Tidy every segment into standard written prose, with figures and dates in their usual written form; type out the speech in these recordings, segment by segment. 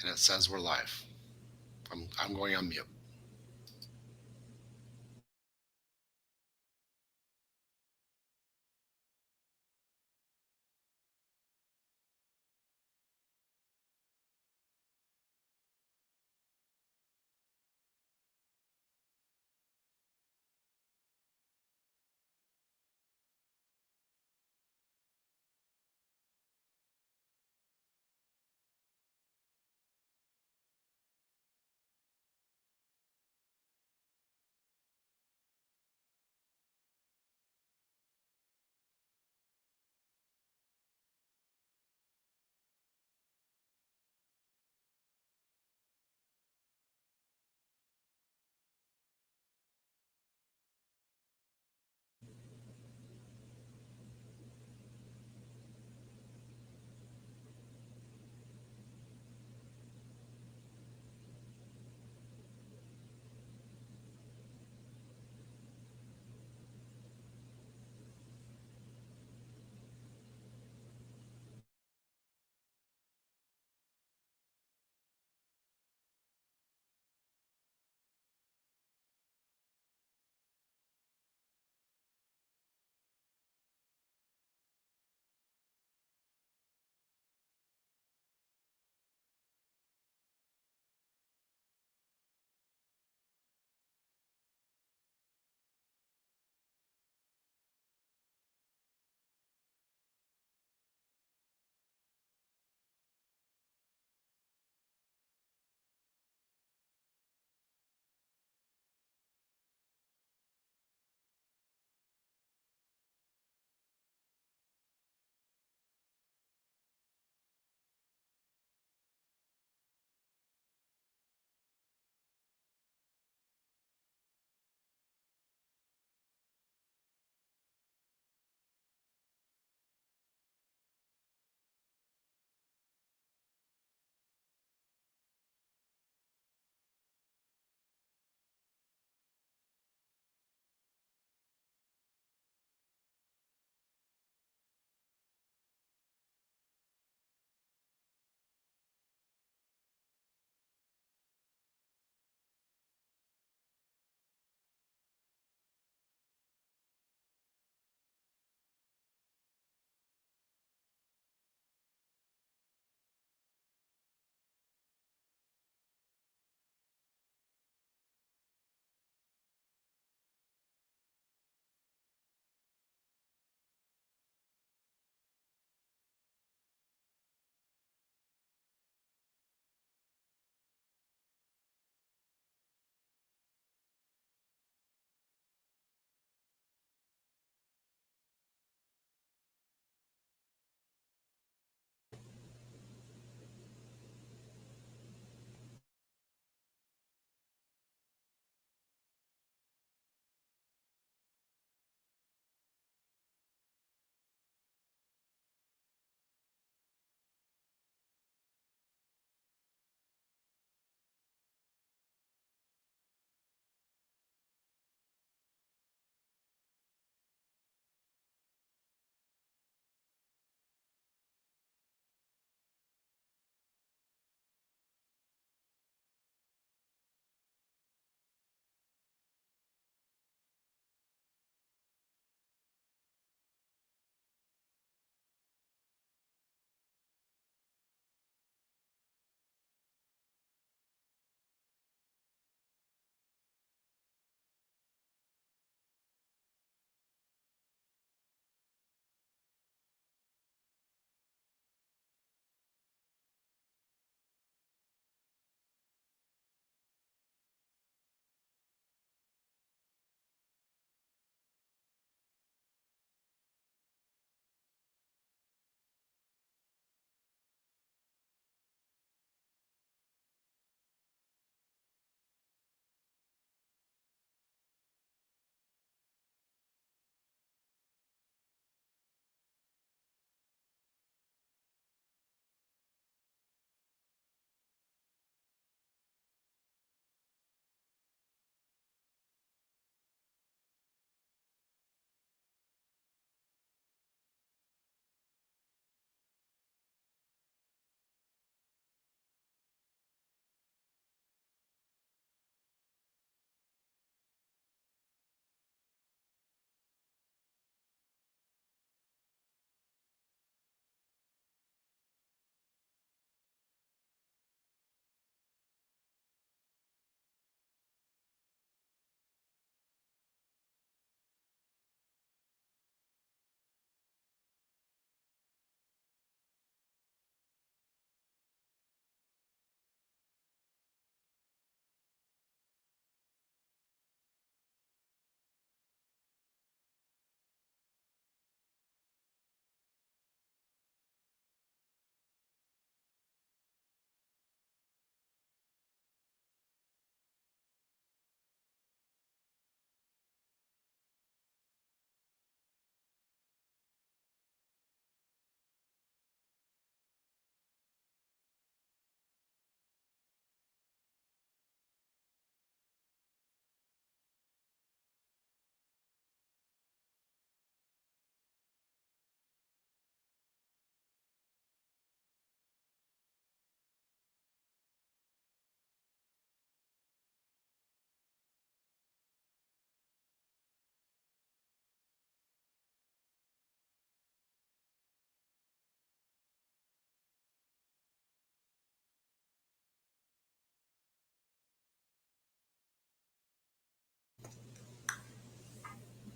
and it says we're live. I'm going on mute.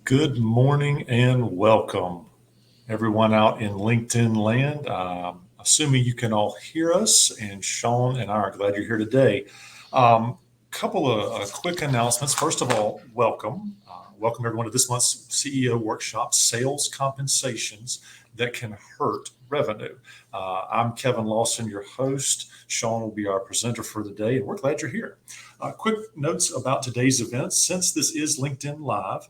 Good morning and welcome, everyone out in LinkedIn land. Assuming you can all hear us, and Sean and I are glad you're here today. Couple of quick announcements. First of all, welcome. Welcome everyone to this month's CEO workshop, Sales Compensations That Can Hurt Revenue. I'm Kevin Lawson, your host. Sean will be our presenter for the day, and we're glad you're here. Quick notes about today's event. Since this is LinkedIn Live,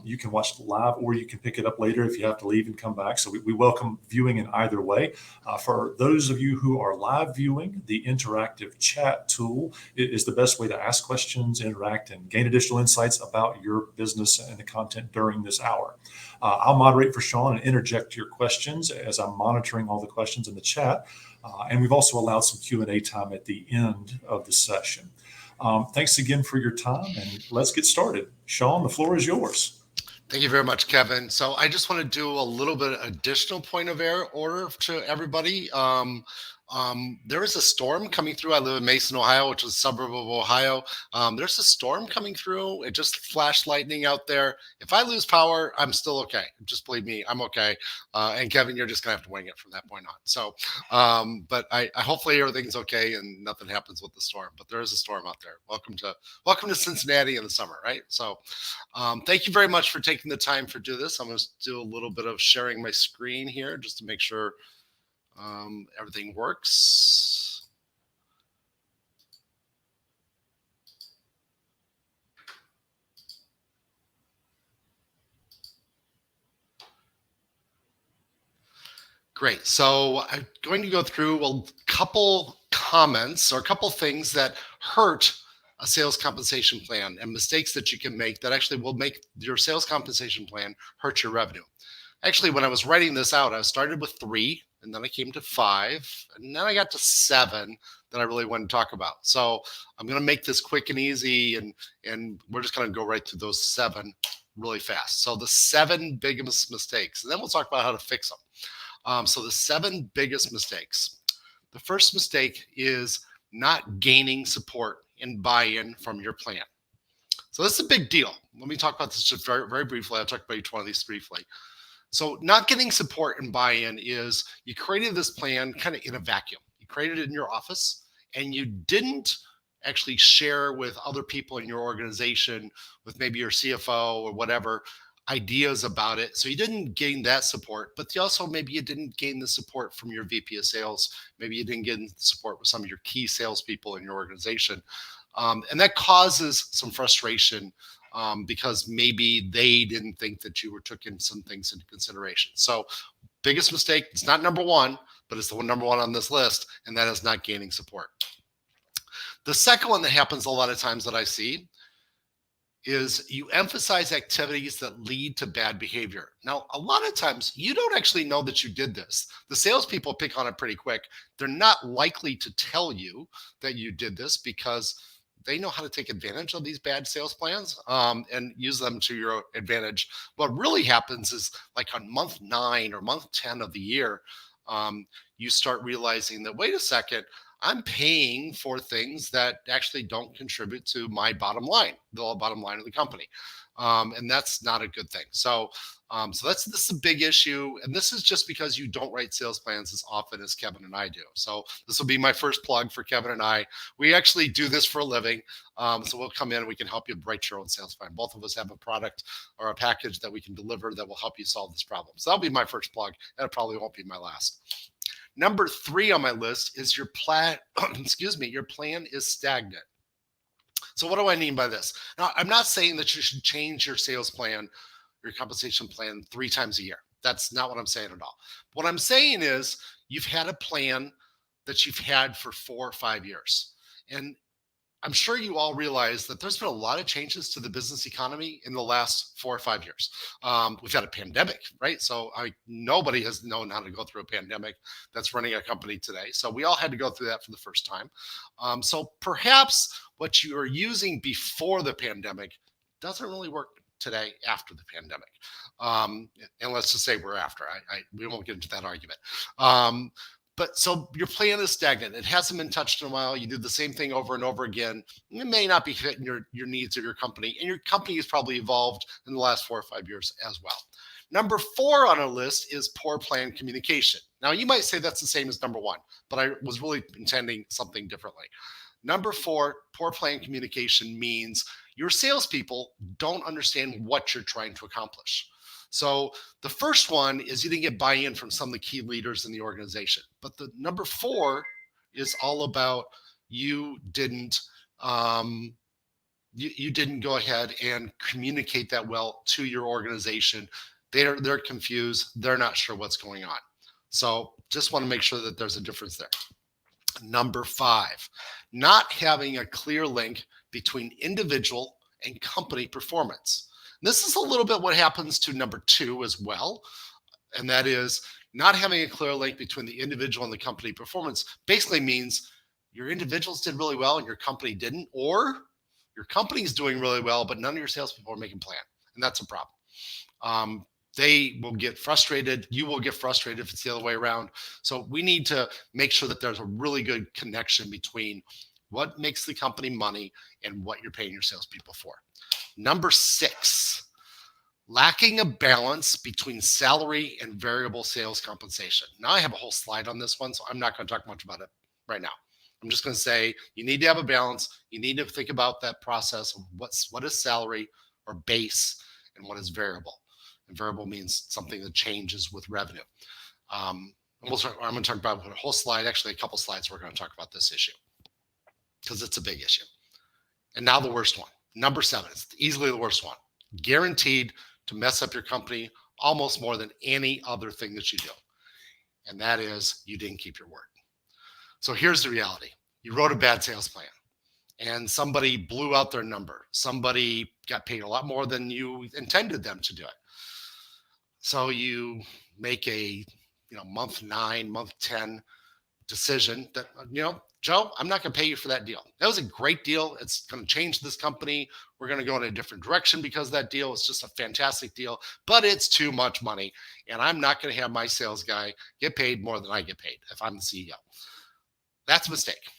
you can watch it live or you can pick it up later if you have to leave and come back. So we welcome viewing in either way. For those of you who are live viewing, the interactive chat tool is the best way to ask questions, interact, and gain additional insights about your business and the content during this hour. I'll moderate for Sean and interject your questions as I'm monitoring all the questions in the chat. And we've also allowed some Q&A time at the end of the session. Thanks again for your time, and let's get started. Sean, the floor is yours. Thank you very much, Kevin. So I just want to do a little bit of additional point of order to everybody. There is a storm coming through. I live in Mason, Ohio, which is a suburb of Ohio. There's a storm coming through. It just flashed lightning out there. If I lose power, I'm still okay. Just believe me, I'm okay. And Kevin, you're just gonna have to wing it from that point on. So, but I hopefully everything's okay and nothing happens with the storm. But there is a storm out there. Welcome to Cincinnati in the summer, right? So, thank you very much for taking the time to do this. I'm going to do a little bit of sharing my screen here just to make sure everything works. Great. So I'm going to go through a couple comments or a couple things that hurt a sales compensation plan and mistakes that you can make that actually will make your sales compensation plan hurt your revenue. Actually, when I was writing this out, I started with 3, and then I came to 5, and then I got to 7 that I really want to talk about. So I'm going to make this quick and easy, and we're just going to go right through those 7 really fast. So the 7 biggest mistakes, and then we'll talk about how to fix them. So the 7 biggest mistakes. The first mistake is not gaining support and buy-in from your plan. So this is a big deal. Let me talk about this just very, very briefly. I'll talk about each one of these briefly. So not getting support and buy-in is you created this plan kind of in a vacuum. You created it in your office and you didn't actually share with other people in your organization, with maybe your CFO or whatever, ideas about it. So you didn't gain that support, but also maybe you didn't gain the support from your VP of sales. Maybe you didn't get support with some of your key salespeople in your organization. And that causes some frustration because maybe they didn't think that you were taking some things into consideration. So biggest mistake, it's not number 1, but it's the number 1 on this list, and that is not gaining support. The second one that happens a lot of times that I see is you emphasize activities that lead to bad behavior. Now, a lot of times you don't actually know that you did this. The salespeople pick on it pretty quick. They're not likely to tell you that you did this because they know how to take advantage of these bad sales plans and use them to your advantage. What really happens is like on month 9 or month 10 of the year, you start realizing that, wait a second, I'm paying for things that actually don't contribute to my bottom line, the bottom line of the company. And that's not a good thing. So this is a big issue. And this is just because you don't write sales plans as often as Kevin and I do. So this will be my first plug for Kevin and I. We actually do this for a living. So we'll come in and we can help you write your own sales plan. Both of us have a product or a package that we can deliver that will help you solve this problem. So that'll be my first plug. And it probably won't be my last. Number 3 on my list is your plan. Your plan is stagnant. So what do I mean by this? Now, I'm not saying that you should change your sales plan, your compensation plan 3 times a year. That's not what I'm saying at all. What I'm saying is you've had a plan that you've had for 4 or 5 years. And I'm sure you all realize that there's been a lot of changes to the business economy in the last 4 or 5 years. We've had a pandemic, right? So nobody has known how to go through a pandemic that's running a company today. So we all had to go through that for the first time. So perhaps what you are using before the pandemic doesn't really work today after the pandemic. And let's just say we're after. We won't get into that argument. But so your plan is stagnant. It hasn't been touched in a while. You do the same thing over and over again. It may not be fitting your needs of your company. And your company has probably evolved in the last 4 or 5 years as well. Number 4 on our list is poor plan communication. Now, you might say that's the same as number 1, but I was really intending something differently. Number 4, poor plan communication means your salespeople don't understand what you're trying to accomplish. So the first one is you didn't get buy-in from some of the key leaders in the organization. But the number 4 is all about you didn't you didn't go ahead and communicate that well to your organization. They're confused. They're not sure what's going on. So just want to make sure that there's a difference there. Number 5, not having a clear link between individual and company performance. This is a little bit what happens to number 2 as well. And that is not having a clear link between the individual and the company performance basically means your individuals did really well and your company didn't, or your company is doing really well, but none of your salespeople are making plan. And that's a problem. They will get frustrated. You will get frustrated if it's the other way around. So we need to make sure that there's a really good connection between what makes the company money and what you're paying your salespeople for. Number 6, lacking a balance between salary and variable sales compensation. Now I have a whole slide on this one, so I'm not going to talk much about it right now. I'm just going to say you need to have a balance. You need to think about that process of what is salary or base and what is variable. And variable means something that changes with revenue. I'm going to talk about a whole slide, actually a couple slides. We're going to talk about this issue because it's a big issue. And now the worst one, number 7, is easily the worst one. Guaranteed to mess up your company almost more than any other thing that you do. And that is you didn't keep your word. So here's the reality. You wrote a bad sales plan and somebody blew out their number. Somebody got paid a lot more than you intended them to do it. So you make a month 9, month 10 decision that, Joe, I'm not going to pay you for that deal. That was a great deal. It's going to change this company. We're going to go in a different direction because of that deal. It's just a fantastic deal, but it's too much money. And I'm not going to have my sales guy get paid more than I get paid if I'm the CEO. That's a mistake.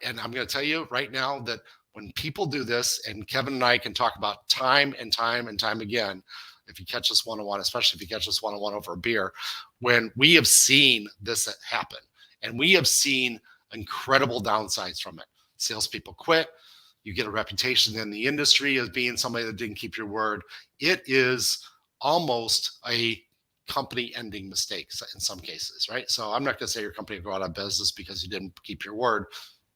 And I'm going to tell you right now that when people do this, and Kevin and I can talk about time and time and time again, if you catch us one-on-one, especially if you catch us one-on-one over a beer, when we have seen this happen and we have seen incredible downsides from it. Salespeople quit. You get a reputation in the industry as being somebody that didn't keep your word. It is almost a company-ending mistake in some cases, right? So I'm not going to say your company will go out of business because you didn't keep your word,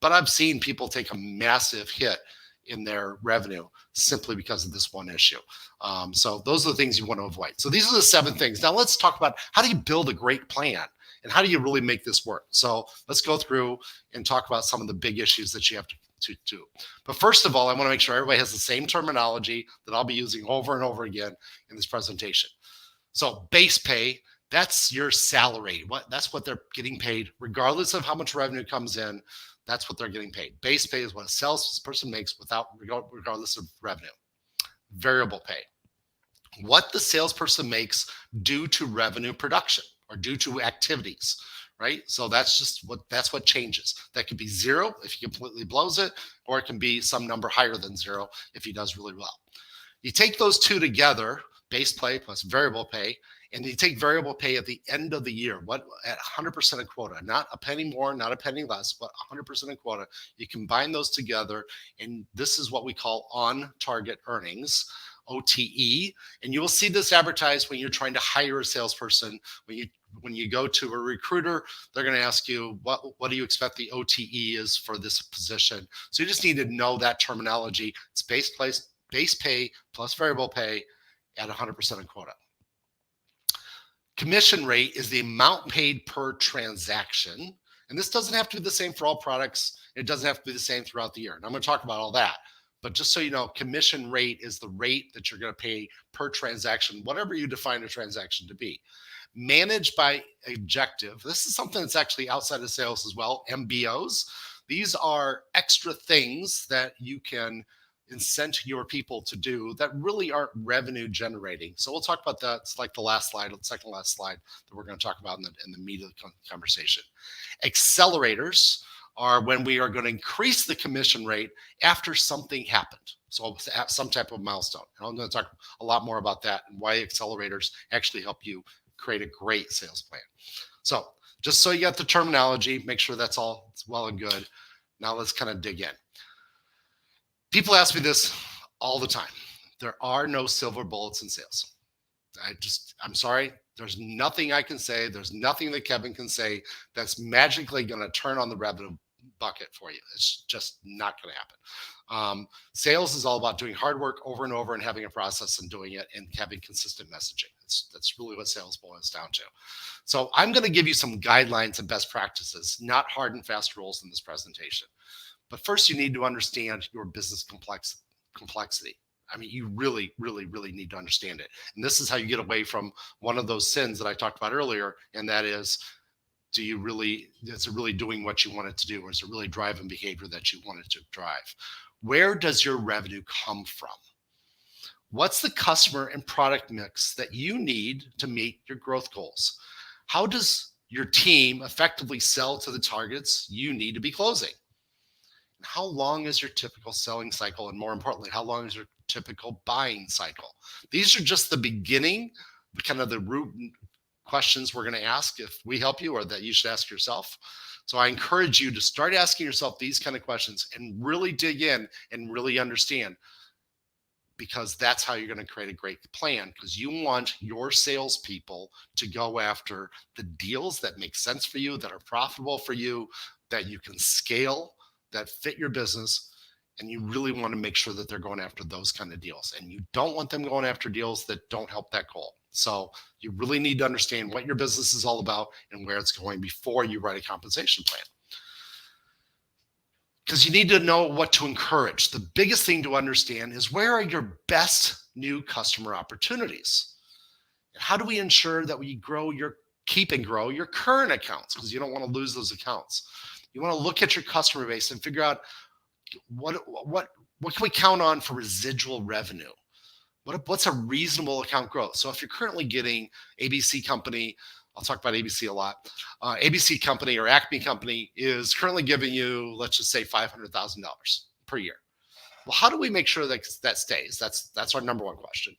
but I've seen people take a massive hit in their revenue simply because of this one issue. So those are the things you want to avoid. So these are the 7 things. Now let's talk about how do you build a great plan and how do you really make this work? So let's go through and talk about some of the big issues that you have to do. But first of all, I want to make sure everybody has the same terminology that I'll be using over and over again in this presentation. So base pay, that's your salary. That's what they're getting paid, regardless of how much revenue comes in. That's what they're getting paid. Base pay is what a salesperson makes regardless of revenue. Variable pay, what the salesperson makes due to revenue production or due to activities, right? So that's what changes. That could be 0 if he completely blows it, or it can be some number higher than 0 if he does really well. You take those 2 together, base pay plus variable pay, and you take variable pay at the end of the year, at 100% of quota, not a penny more, not a penny less, but 100% of quota. You combine those together, and this is what we call on-target earnings, OTE. And you will see this advertised when you're trying to hire a salesperson. When you go to a recruiter, they're going to ask you, what do you expect the OTE is for this position? So you just need to know that terminology. It's base pay plus variable pay at 100% of quota. Commission rate is the amount paid per transaction. And this doesn't have to be the same for all products. It doesn't have to be the same throughout the year. And I'm going to talk about all that. But just so you know, commission rate is the rate that you're going to pay per transaction, whatever you define a transaction to be. Managed by objective. This is something that's actually outside of sales as well, MBOs. These are extra things that you can incent your people to do that really aren't revenue generating. So we'll talk about that. It's like the last slide, the second last slide that we're going to talk about in the meat of the conversation. Accelerators are when we are going to increase the commission rate after something happened. So at some type of milestone. And I'm going to talk a lot more about that and why accelerators actually help you create a great sales plan. So just so you got the terminology, make sure that's all well and good. Now let's kind of dig in. People ask me this all the time. There are no silver bullets in sales. I'm sorry. There's nothing I can say. There's nothing that Kevin can say that's magically going to turn on the revenue bucket for you. It's just not going to happen. Sales is all about doing hard work over and over and having a process and doing it and having consistent messaging. That's really what sales boils down to. So I'm going to give you some guidelines and best practices, not hard and fast rules in this presentation. But first, you need to understand your business complexity. I mean, you really, really, really need to understand it. And this is how you get away from one of those sins that I talked about earlier. And that is, is it really doing what you want it to do? Or is it really driving behavior that you want it to drive? Where does your revenue come from? What's the customer and product mix that you need to meet your growth goals? How does your team effectively sell to the targets you need to be closing? How long is your typical selling cycle? And more importantly, how long is your typical buying cycle? These are just the beginning, kind of the root questions we're going to ask if we help you, or that you should ask yourself. So I encourage you to start asking yourself these kind of questions and really dig in and really understand, because that's how you're going to create a great plan, because you want your salespeople to go after the deals that make sense for you, that are profitable for you, that you can scale, that fit your business, and you really want to make sure that they're going after those kind of deals. And you don't want them going after deals that don't help that goal. So you really need to understand what your business is all about and where it's going before you write a compensation plan. Because you need to know what to encourage. The biggest thing to understand is, where are your best new customer opportunities? And how do we ensure that we keep and grow your current accounts? Because you don't want to lose those accounts. You want to look at your customer base and figure out what can we count on for residual revenue? What's a reasonable account growth? So if you're currently getting ABC Company, I'll talk about ABC a lot. ABC Company or Acme Company is currently giving you, let's just say, $500,000 per year. Well, how do we make sure that stays? That's our number one question.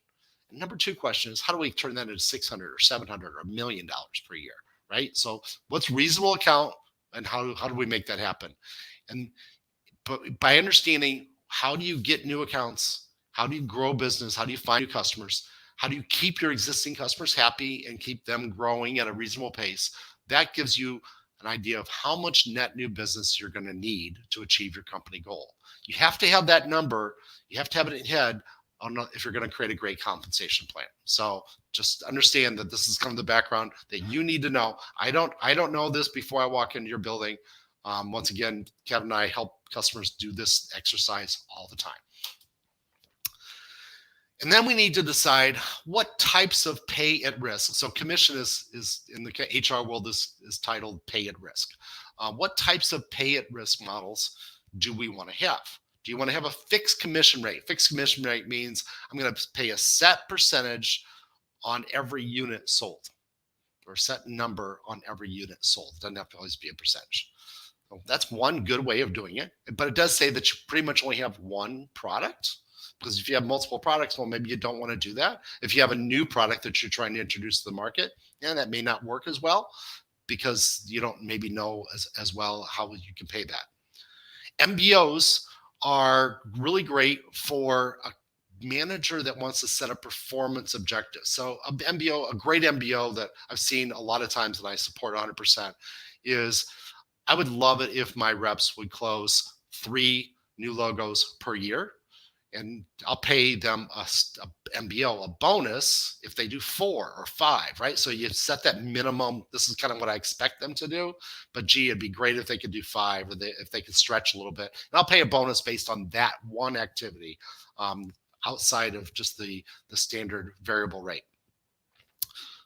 And number two question is, how do we turn that into $600,000 or $700,000 or $1 million per year, right? So what's reasonable account, and how do we make that happen? But by understanding, how do you get new accounts? How do you grow business? How do you find new customers? How do you keep your existing customers happy and keep them growing at a reasonable pace? That gives you an idea of how much net new business you're going to need to achieve your company goal. You have to have that number. You have to have it in head if you're going to create a great compensation plan. So just understand that this is kind of the background that you need to know. I don't know this before I walk into your building. Once again, Kevin and I help customers do this exercise all the time. And then we need to decide what types of pay at risk. So commission is in the HR world is titled pay at risk. What types of pay at risk models do we want to have? Do you want to have a fixed commission rate? Fixed commission rate means I'm going to pay a set percentage on every unit sold, or a set number on every unit sold. It doesn't have to always be a percentage. So that's one good way of doing it. But it does say that you pretty much only have one product. Because if you have multiple products, well, maybe you don't want to do that. If you have a new product that you're trying to introduce to the market, that may not work as well, because you don't maybe know as well how you can pay that. MBOs are really great for a manager that wants to set a performance objective. So a great MBO that I've seen a lot of times that I support 100% is, I would love it if my reps would close 3 new logos per year. And I'll pay them a MBO, a bonus, if they do 4 or 5, right? So you set that minimum. This is kind of what I expect them to do. But gee, it'd be great if they could do 5, or if they could stretch a little bit. And I'll pay a bonus based on that one activity, outside of just the standard variable rate.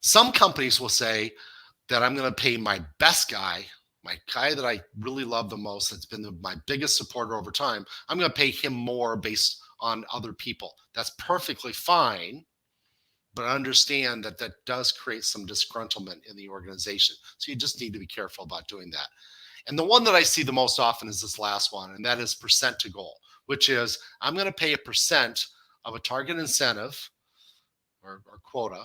Some companies will say that I'm going to pay my best guy, my guy that I really love the most, that's been my biggest supporter over time, I'm going to pay him more based on other people. That's perfectly fine, but understand that that does create some disgruntlement in the organization. So you just need to be careful about doing that. And the one that I see the most often is this last one, and that is percent to goal, which is I'm going to pay a percent of a target incentive or quota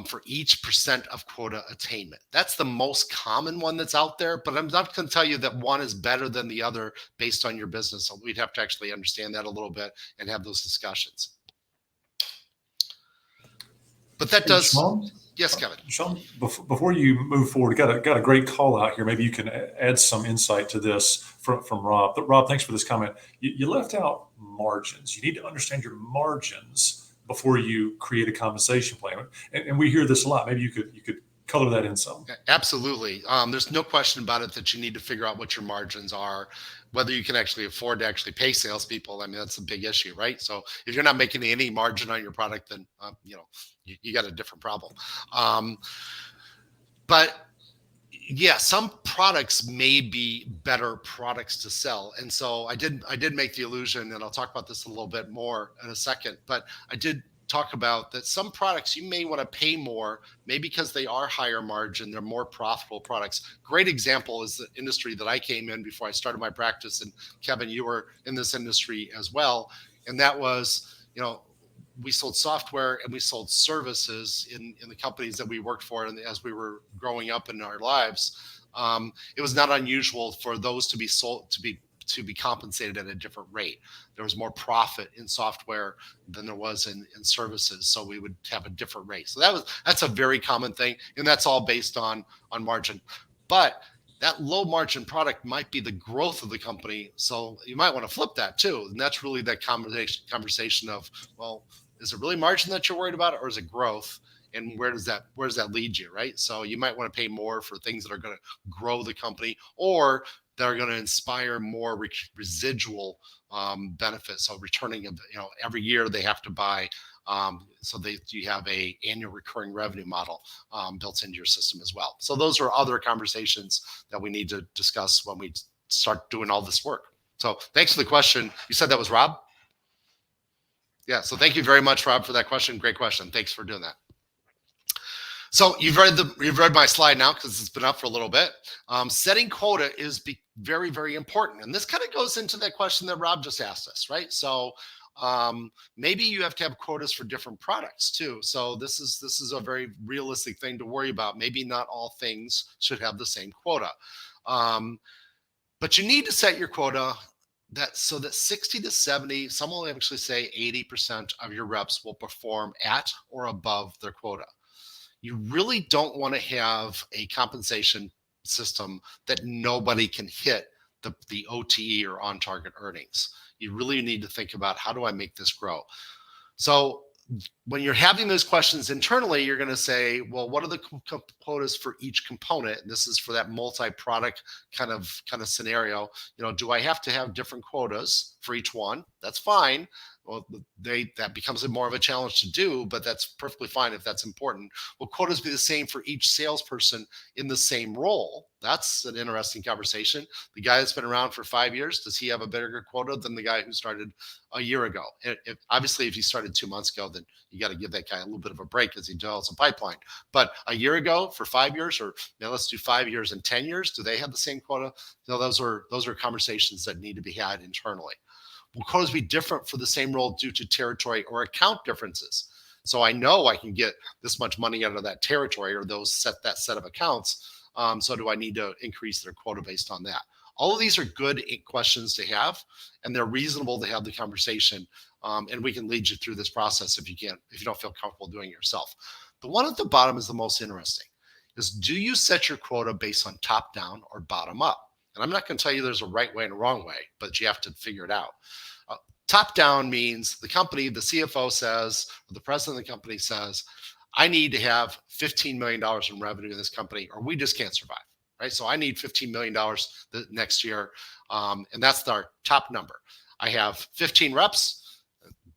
for each percent of quota attainment. That's the most common one that's out there, but I'm not going to tell you that one is better than the other based on your business. So we'd have to actually understand that a little bit and have those discussions. But that does. Sean? Yes, Kevin. Sean, before you move forward, got a great call out here. Maybe you can add some insight to this from Rob. But Rob, thanks for this comment. You left out margins. You need to understand your margins before you create a compensation plan. And we hear this a lot. Maybe you could color that in some. Absolutely. There's no question about it that you need to figure out what your margins are, whether you can actually afford to actually pay salespeople. I mean, that's a big issue, right? So if you're not making any margin on your product, then you got a different problem. But yeah, some products may be better products to sell. And so I did make the illusion, and I'll talk about this a little bit more in a second, but I did talk about that some products you may want to pay more, maybe because they are higher margin, they're more profitable products. Great example is the industry that I came in before I started my practice. And Kevin, you were in this industry as well. And that was, we sold software and we sold services in the companies that we worked for. And as we were growing up in our lives, it was not unusual for those to be sold, to be compensated at a different rate. There was more profit in software than there was in services. So we would have a different rate. So that's a very common thing. And that's all based on margin. But that low margin product might be the growth of the company. So you might want to flip that too. And that's really that conversation of, well, is it really margin that you're worried about, or is it growth? And where does that lead you, right? So you might want to pay more for things that are going to grow the company, or that are going to inspire more residual benefits. So returning, every year they have to buy, so you have a annual recurring revenue model built into your system as well. So those are other conversations that we need to discuss when we start doing all this work. So thanks for the question. You said that was Rob? Yeah. So thank you very much, Rob, for that question. Great question. Thanks for doing that. So you've read my slide now because it's been up for a little bit. Setting quota is very, very important. And this kind of goes into that question that Rob just asked us, right? So maybe you have to have quotas for different products too. So this is a very realistic thing to worry about. Maybe not all things should have the same quota. But you need to set your quota so that 60 to 70, some will actually say 80% of your reps will perform at or above their quota. You really don't want to have a compensation system that nobody can hit the OTE or on target earnings. You really need to think about, how do I make this grow? So when you're having those questions internally, you're going to say, well, what are the quotas for each component? And this is for that multi-product kind of scenario. Do I have to have different quotas for each one? That's fine. Well, that becomes more of a challenge to do, but that's perfectly fine if that's important. Will quotas be the same for each salesperson in the same role? That's an interesting conversation. The guy that's been around for 5 years, does he have a bigger quota than the guy who started a year ago? Obviously, if he started 2 months ago, then you got to give that guy a little bit of a break as he develops a pipeline. But a year ago for 5 years, or let's do 5 years and 10 years, do they have the same quota? Those are conversations that need to be had internally. Will quotas be different for the same role due to territory or account differences? So I know I can get this much money out of that territory or that set of accounts. So do I need to increase their quota based on that? All of these are good questions to have, and they're reasonable to have the conversation. And we can lead you through this process if you don't feel comfortable doing it yourself. The one at the bottom is the most interesting. Is, do you set your quota based on top down or bottom up? And I'm not going to tell you there's a right way and a wrong way, but you have to figure it out. Top down means the company, the CFO says, or the president of the company says, I need to have $15 million in revenue in this company, or we just can't survive, right? So I need $15 million the next year. And that's our top number. I have 15 reps.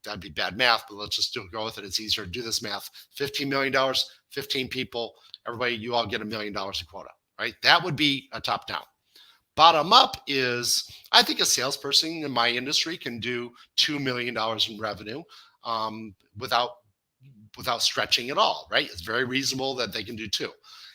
That'd be bad math, but let's just go with it. It's easier to do this math. $15 million, 15 people, everybody, you all get $1 million in quota, right? That would be a top down. Bottom up is, I think a salesperson in my industry can do $2 million in revenue without stretching at all, right? It's very reasonable that they can do two.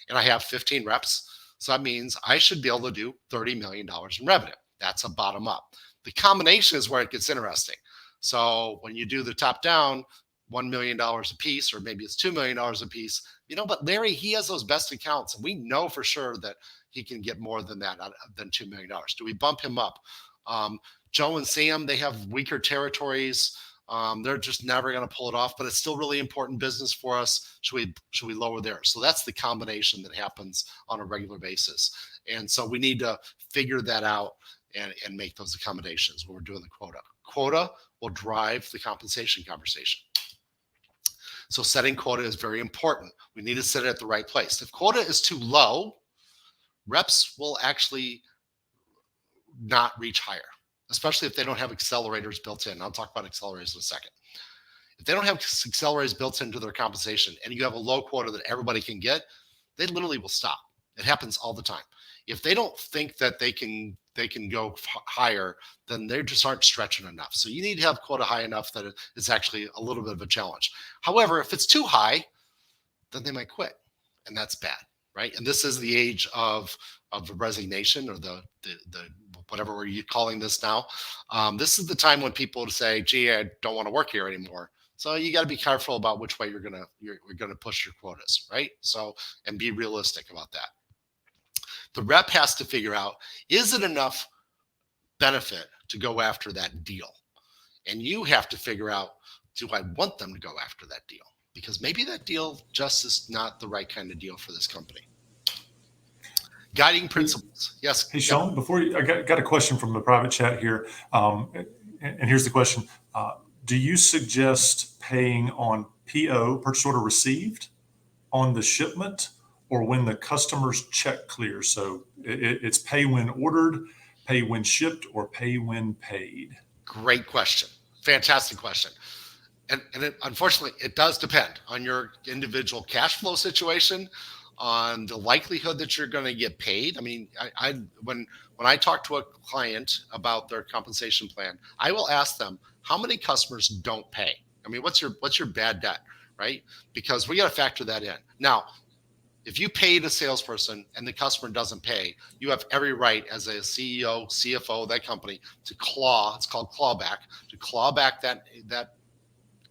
And I have 15 reps. So that means I should be able to do $30 million in revenue. That's a bottom up. The combination is where it gets interesting. So when you do the top down, $1 million a piece, or maybe it's $2 million a piece, but Larry, he has those best accounts. And we know for sure that he can get more than that, than $2 million. Do we bump him up? Joe and Sam, they have weaker territories. They're just never going to pull it off, but it's still really important business for us. Should we lower theirs? So that's the combination that happens on a regular basis. And so we need to figure that out and make those accommodations when we're doing the quota. Quota will drive the compensation conversation. So setting quota is very important. We need to set it at the right place. If quota is too low, reps will actually not reach higher, especially if they don't have accelerators built in. I'll talk about accelerators in a second. If they don't have accelerators built into their compensation and you have a low quota that everybody can get, they literally will stop. It happens all the time. If they don't think that they can go higher, then they just aren't stretching enough. So you need to have quota high enough that it's actually a little bit of a challenge. However, if it's too high, then they might quit, and that's bad, right? And this is the age of resignation, or the whatever we're calling this now. This is the time when people say, "Gee, I don't want to work here anymore." So you got to be careful about which way you're gonna push your quotas, right? So, and be realistic about that. The rep has to figure out, is it enough benefit to go after that deal? And you have to figure out, do I want them to go after that deal? Because maybe that deal just is not the right kind of deal for this company. Guiding principles. Yes. Hey, Sean, I got a question from the private chat here. And here's the question. Do you suggest paying on PO, purchase order received, on the shipment, or when the customer's check clears? So it's pay when ordered, pay when shipped, or pay when paid? Great question. Fantastic question. And unfortunately, it does depend on your individual cash flow situation, on the likelihood that you're going to get paid. I mean, when I talk to a client about their compensation plan, I will ask them, how many customers don't pay? I mean, what's your bad debt, right? Because we got to factor that in. Now, if you paid a salesperson and the customer doesn't pay, you have every right as a CEO, CFO of that company to it's called clawback, to claw back that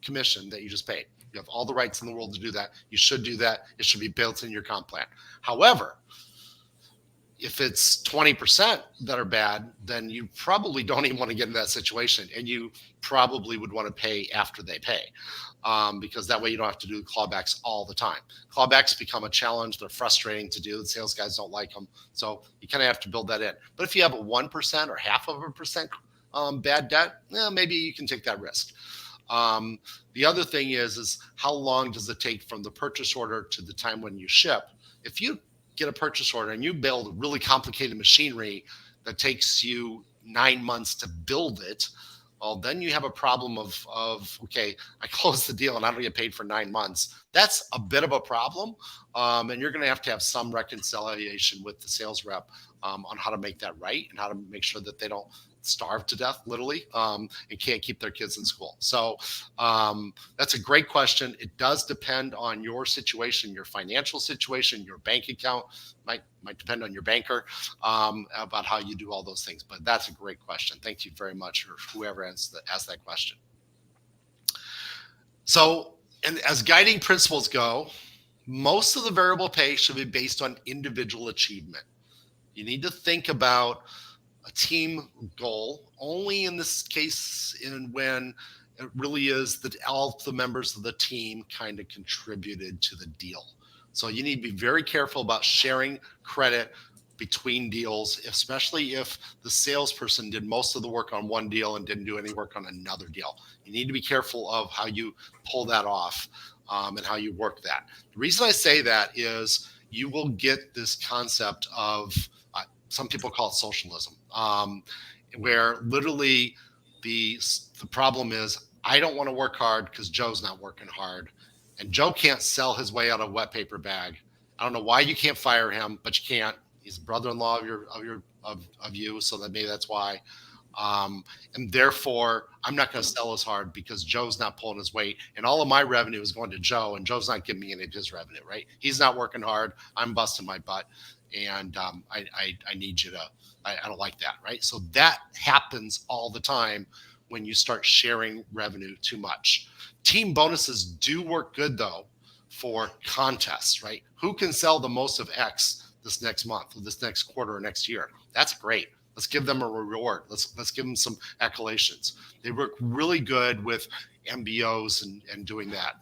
commission that you just paid. You have all the rights in the world to do that. You should do that. It should be built in your comp plan. However, if it's 20% that are bad, then you probably don't even want to get in that situation, and you probably would want to pay after they pay, because that way you don't have to do clawbacks all the time. Clawbacks become a challenge. They're frustrating to do. The sales guys don't like them. So you kind of have to build that in. But if you have a 1% or 0.5% bad debt, maybe you can take that risk. The other thing is how long does it take from the purchase order to the time when you ship? If you get a purchase order and you build really complicated machinery that takes you 9 months to build it, well, then you have a problem of okay, I closed the deal and I don't get paid for 9 months. That's a bit of a problem, and you're going to have some reconciliation with the sales rep on how to make that right and how to make sure that they don't starve to death, literally, and can't keep their kids in school. So that's a great question. It does depend on your situation, your financial situation, your bank account. Might depend on your banker about how you do all those things. But that's a great question. Thank you very much, or whoever asked that question. So, and as guiding principles go, most of the variable pay should be based on individual achievement. You need to think about a team goal only in this case when it really is that all the members of the team kind of contributed to the deal. So you need to be very careful about sharing credit between deals, especially if the salesperson did most of the work on one deal and didn't do any work on another deal. You need to be careful of how you pull that off and how you work that. The reason I say that is you will get this concept of some people call it socialism, where literally the problem is I don't want to work hard because Joe's not working hard, and Joe can't sell his way out of a wet paper bag. I don't know why you can't fire him, but you can't. He's a brother-in-law of you, so that maybe that's why. And therefore, I'm not going to sell as hard because Joe's not pulling his weight, and all of my revenue is going to Joe, and Joe's not giving me any of his revenue, right? He's not working hard. I'm busting my butt, and I need you to. I don't like that, right? So that happens all the time when you start sharing revenue too much. Team bonuses do work good though for contests, right? Who can sell the most of X this next month, or this next quarter, or next year? That's great. Let's give them a reward. Let's give them some accolades. They work really good with MBOs and doing that.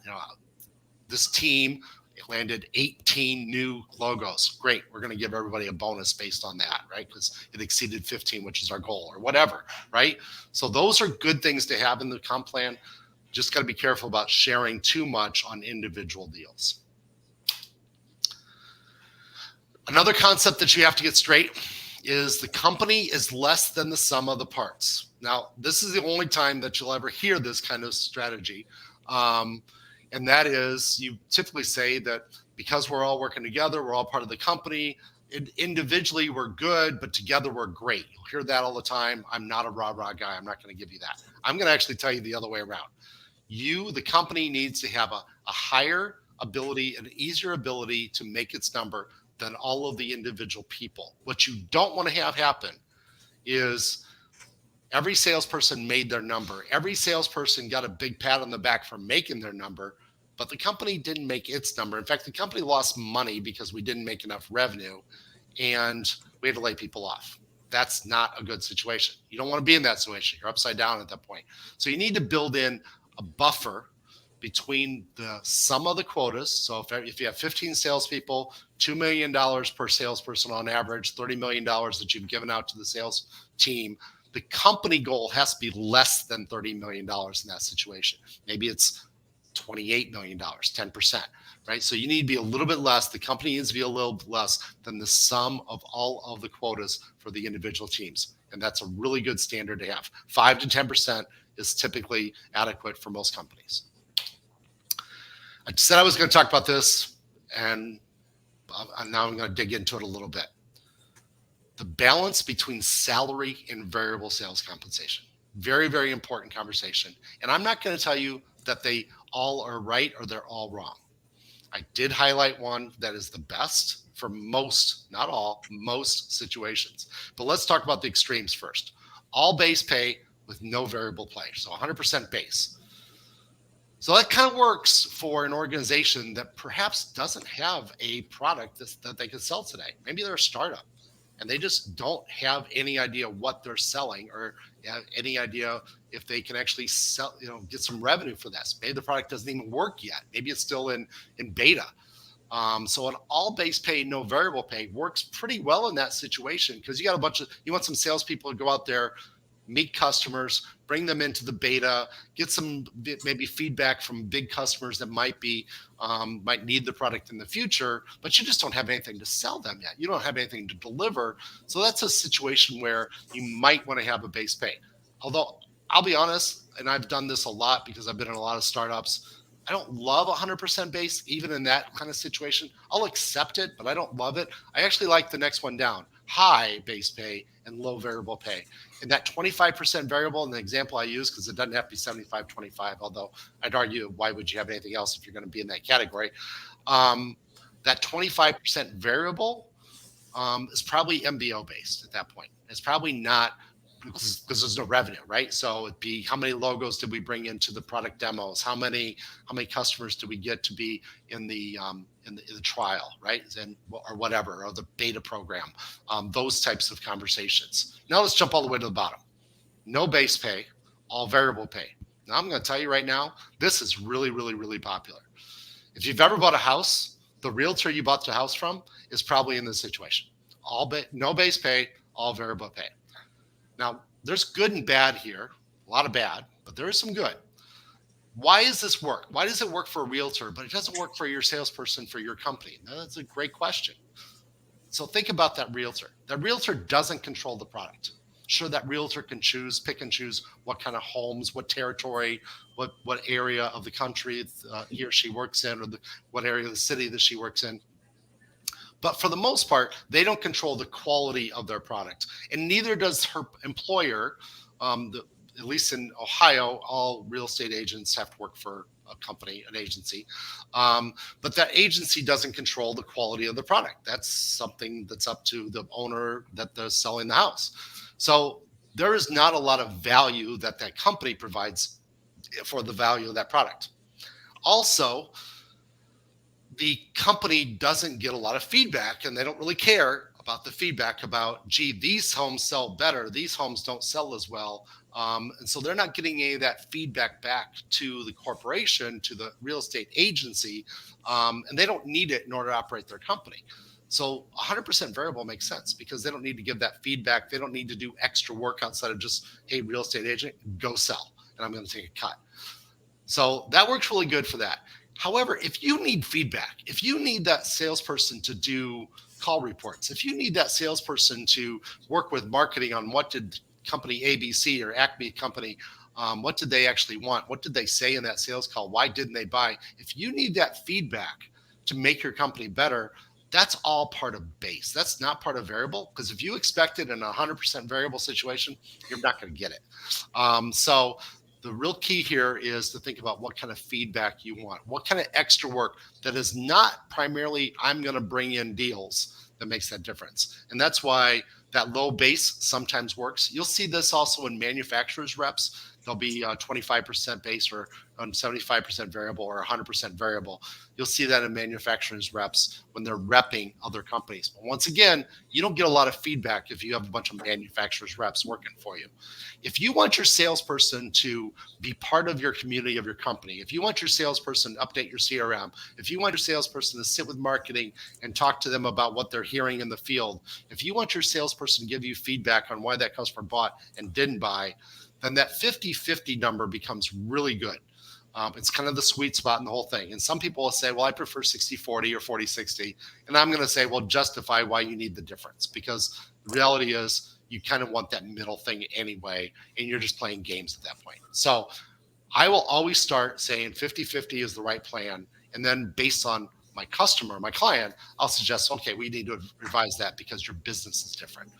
This team landed 18 new logos. Great. We're going to give everybody a bonus based on that, right? Because it exceeded 15, which is our goal, or whatever, right? So those are good things to have in the comp plan. Just got to be careful about sharing too much on individual deals. Another concept that you have to get straight is the company is less than the sum of the parts. Now, this is the only time that you'll ever hear this kind of strategy. And that is, you typically say that because we're all working together, we're all part of the company. Individually, we're good, but together we're great. You'll hear that all the time. I'm not a rah-rah guy. I'm not going to give you that. I'm going to actually tell you the other way around. The company needs to have a higher ability, an easier ability to make its number than all of the individual people. What you don't want to have happen is every salesperson made their number. Every salesperson got a big pat on the back for making their number, but the company didn't make its number. In fact, the company lost money because we didn't make enough revenue, and we had to lay people off. That's not a good situation. You don't want to be in that situation. You're upside down at that point. So you need to build in a buffer between the sum of the quotas. So if you have 15 salespeople, $2 million per salesperson on average, $30 million that you've given out to the sales team, the company goal has to be less than $30 million in that situation. Maybe it's $28 million, 10%, right? So you need to be a little bit less. The company needs to be a little less than the sum of all of the quotas for the individual teams. And that's a really good standard to have. 5 to 10% is typically adequate for most companies. I said I was going to talk about this, and now I'm going to dig into it a little bit. The balance between salary and variable sales compensation. Very, very important conversation. And I'm not going to tell you that they all are right or they're all wrong. I did highlight one that is the best for most, not all, most situations. But let's talk about the extremes first. All base pay with no variable pay. So 100% base. So that kind of works for an organization that perhaps doesn't have a product that they can sell today. Maybe they're a startup and they just don't have any idea what they're selling or have any idea if they can actually sell, get some revenue for this. Maybe the product doesn't even work yet. Maybe it's still in beta. So an all base pay, no variable pay works pretty well in that situation because you want some salespeople to go out there, meet customers, bring them into the beta, get some maybe feedback from big customers that might need the product in the future, but you just don't have anything to sell them yet. You don't have anything to deliver. So that's a situation where you might want to have a base pay. Although I'll be honest, and I've done this a lot because I've been in a lot of startups, I don't love 100% base, even in that kind of situation. I'll accept it, but I don't love it. I actually like the next one down, high base pay and low variable pay. And that 25% variable in the example I use, because it doesn't have to be 75-25, although I'd argue, why would you have anything else if you're going to be in that category? That 25% variable is probably MBO based at that point. It's probably not because there's no revenue, right? So it'd be how many logos did we bring into the product demos? How many customers do we get to be in the trial, right? Or whatever, or the beta program, those types of conversations. Now let's jump all the way to the bottom. No base pay, all variable pay. Now I'm going to tell you right now, this is really, really, really popular. If you've ever bought a house, the realtor you bought the house from is probably in this situation. No base pay, all variable pay. Now, there's good and bad here, a lot of bad, but there is some good. Why does this work? Why does it work for a realtor, but it doesn't work for your salesperson for your company? Now, that's a great question. So think about that realtor. That realtor doesn't control the product. Sure, that realtor can pick and choose what kind of homes, what territory, what area of the country he or she works in, or what area of the city that she works in. But for the most part, they don't control the quality of their product, and neither does her employer. At least in Ohio, all real estate agents have to work for a company, an agency. But that agency doesn't control the quality of the product. That's something that's up to the owner that they're selling the house. So there is not a lot of value that that company provides for the value of that product. Also, the company doesn't get a lot of feedback, and they don't really care about the feedback about, gee, these homes sell better, these homes don't sell as well. And so they're not getting any of that feedback back to the corporation, to the real estate agency, and they don't need it in order to operate their company. So 100% variable makes sense because they don't need to give that feedback. They don't need to do extra work outside of just, hey, real estate agent, go sell, and I'm going to take a cut. So that works really good for that. However, if you need feedback, if you need that salesperson to do call reports, if you need that salesperson to work with marketing on what did company ABC or Acme company, what did they actually want? What did they say in that sales call? Why didn't they buy? If you need that feedback to make your company better, that's all part of base. That's not part of variable, because if you expect it in a 100% variable situation, you're not going to get it. So the real key here is to think about what kind of feedback you want, what kind of extra work that is not primarily, I'm going to bring in deals, that makes that difference. And that's why that low base sometimes works. You'll see this also in manufacturers reps. There'll be 25% base or 75% variable or 100% variable. You'll see that in manufacturers reps when they're repping other companies. But once again, you don't get a lot of feedback if you have a bunch of manufacturers reps working for you. If you want your salesperson to be part of your community of your company, if you want your salesperson to update your CRM, if you want your salesperson to sit with marketing and talk to them about what they're hearing in the field, if you want your salesperson to give you feedback on why that customer bought and didn't buy, then that 50-50 number becomes really good. It's kind of the sweet spot in the whole thing. And some people will say, well, I prefer 60-40 or 40-60. And I'm going to say, well, justify why you need the difference, because the reality is you kind of want that middle thing anyway, and you're just playing games at that point. So I will always start saying 50-50 is the right plan. And then based on my customer, my client, I'll suggest, okay, we need to revise that because your business is different.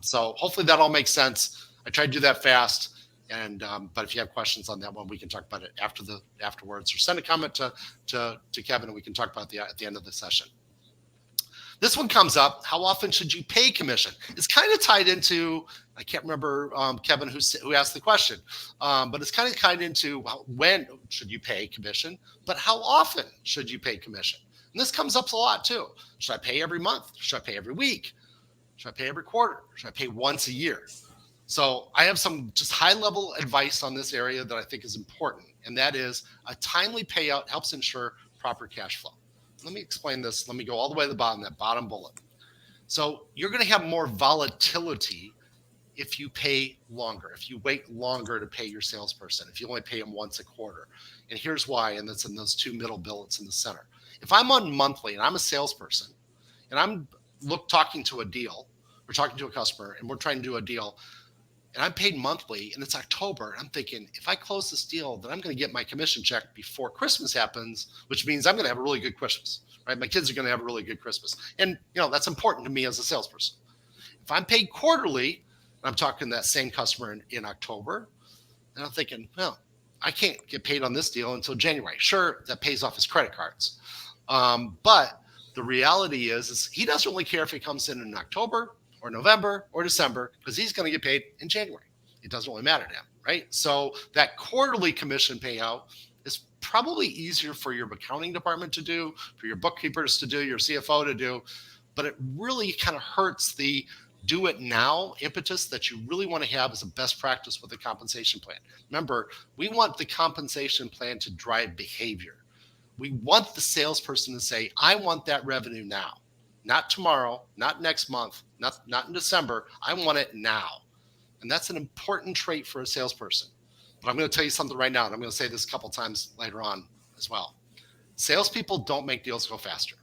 So hopefully that all makes sense. I tried to do that fast, and but if you have questions on that one, we can talk about it afterwards, or send a comment to Kevin, and we can talk about it at the end of the session. This one comes up: how often should you pay commission? It's kind of tied into, I can't remember Kevin who asked the question, but it's kind of tied into when should you pay commission, but how often should you pay commission? And this comes up a lot too. Should I pay every month? Should I pay every week? Should I pay every quarter? Should I pay once a year? So I have some just high-level advice on this area that I think is important, and that is a timely payout helps ensure proper cash flow. Let me explain this. Let me go all the way to the bottom, that bottom bullet. So you're going to have more volatility if you pay longer, if you wait longer to pay your salesperson, if you only pay them once a quarter. And here's why, and that's in those two middle bullets in the center. If I'm on monthly and I'm a salesperson and I'm talking to a deal, we're talking to a customer and we're trying to do a deal, and I'm paid monthly and it's October, I'm thinking, if I close this deal, then I'm going to get my commission check before Christmas happens, which means I'm going to have a really good Christmas, right? My kids are going to have a really good Christmas. And, that's important to me as a salesperson. If I'm paid quarterly, and I'm talking to that same customer in October, and I'm thinking, well, I can't get paid on this deal until January. Sure, that pays off his credit cards. But the reality is he doesn't really care if it comes in October or November or December, because he's going to get paid in January. It doesn't really matter to him, right? So that quarterly commission payout is probably easier for your accounting department to do, for your bookkeepers to do, your CFO to do, but it really kind of hurts the do it now impetus that you really want to have as a best practice with the compensation plan. Remember, we want the compensation plan to drive behavior. We want the salesperson to say, I want that revenue now. Not tomorrow, not next month, not in December. I want it now. And that's an important trait for a salesperson. But I'm going to tell you something right now, and I'm going to say this a couple times later on as well. Salespeople don't make deals go faster.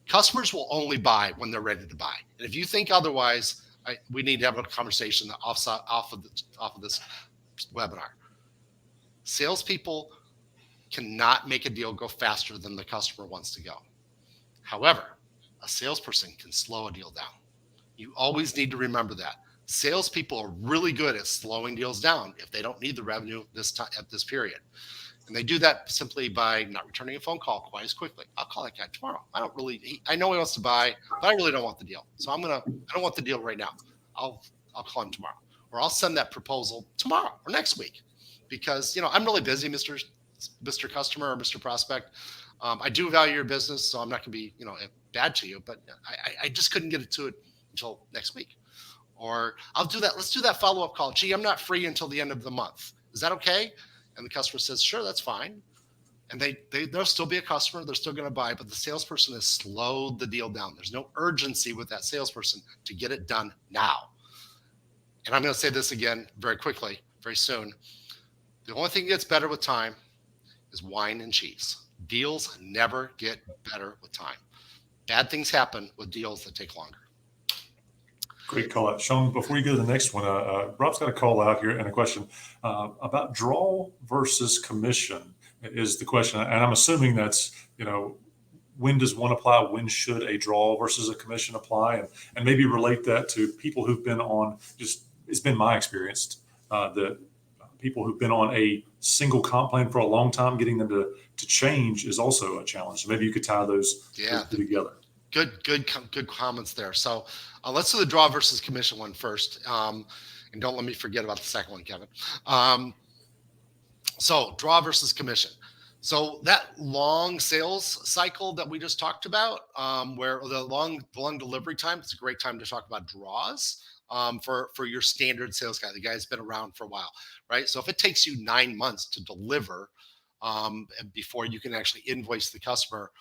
Customers will only buy when they're ready to buy. And if you think otherwise, we need to have a conversation off of this webinar. Salespeople cannot make a deal go faster than the customer wants to go. However, a salesperson can slow a deal down. You always need to remember that. Salespeople are really good at slowing deals down if they don't need the revenue this time at this period. And they do that simply by not returning a phone call quite as quickly. I'll call that guy tomorrow. I know he wants to buy, but I really don't want the deal. So I don't want the deal right now. I'll call him tomorrow, or I'll send that proposal tomorrow or next week, because I'm really busy, Mr. Customer or Mr. Prospect. I do value your business, so I'm not going to be bad to you, but I just couldn't get to it until next week. Or I'll do that. Let's do that follow-up call. Gee, I'm not free until the end of the month. Is that okay? And the customer says, sure, that's fine. And they'll still be a customer. They're still going to buy, but the salesperson has slowed the deal down. There's no urgency with that salesperson to get it done now. And I'm going to say this again very quickly, very soon. The only thing that gets better with time is wine and cheese. Deals never get better with time. Bad things happen with deals that take longer. Great call out. Sean, before you go to the next one, Rob's got a call out here and a question about draw versus commission is the question. And I'm assuming that's, when does one apply? When should a draw versus a commission apply? And maybe relate that to people who've been on, it's been my experience, that people who've been on a single comp plan for a long time, getting them to change is also a challenge. So maybe you could tie those two together. Good comments there. So let's do the draw versus commission one first. And don't let me forget about the second one, Kevin. So draw versus commission. So that long sales cycle that we just talked about, where the long delivery time, it's a great time to talk about draws for your standard sales guy, the guy who's been around for a while, right? So if it takes you 9 months to deliver before you can actually invoice the customer,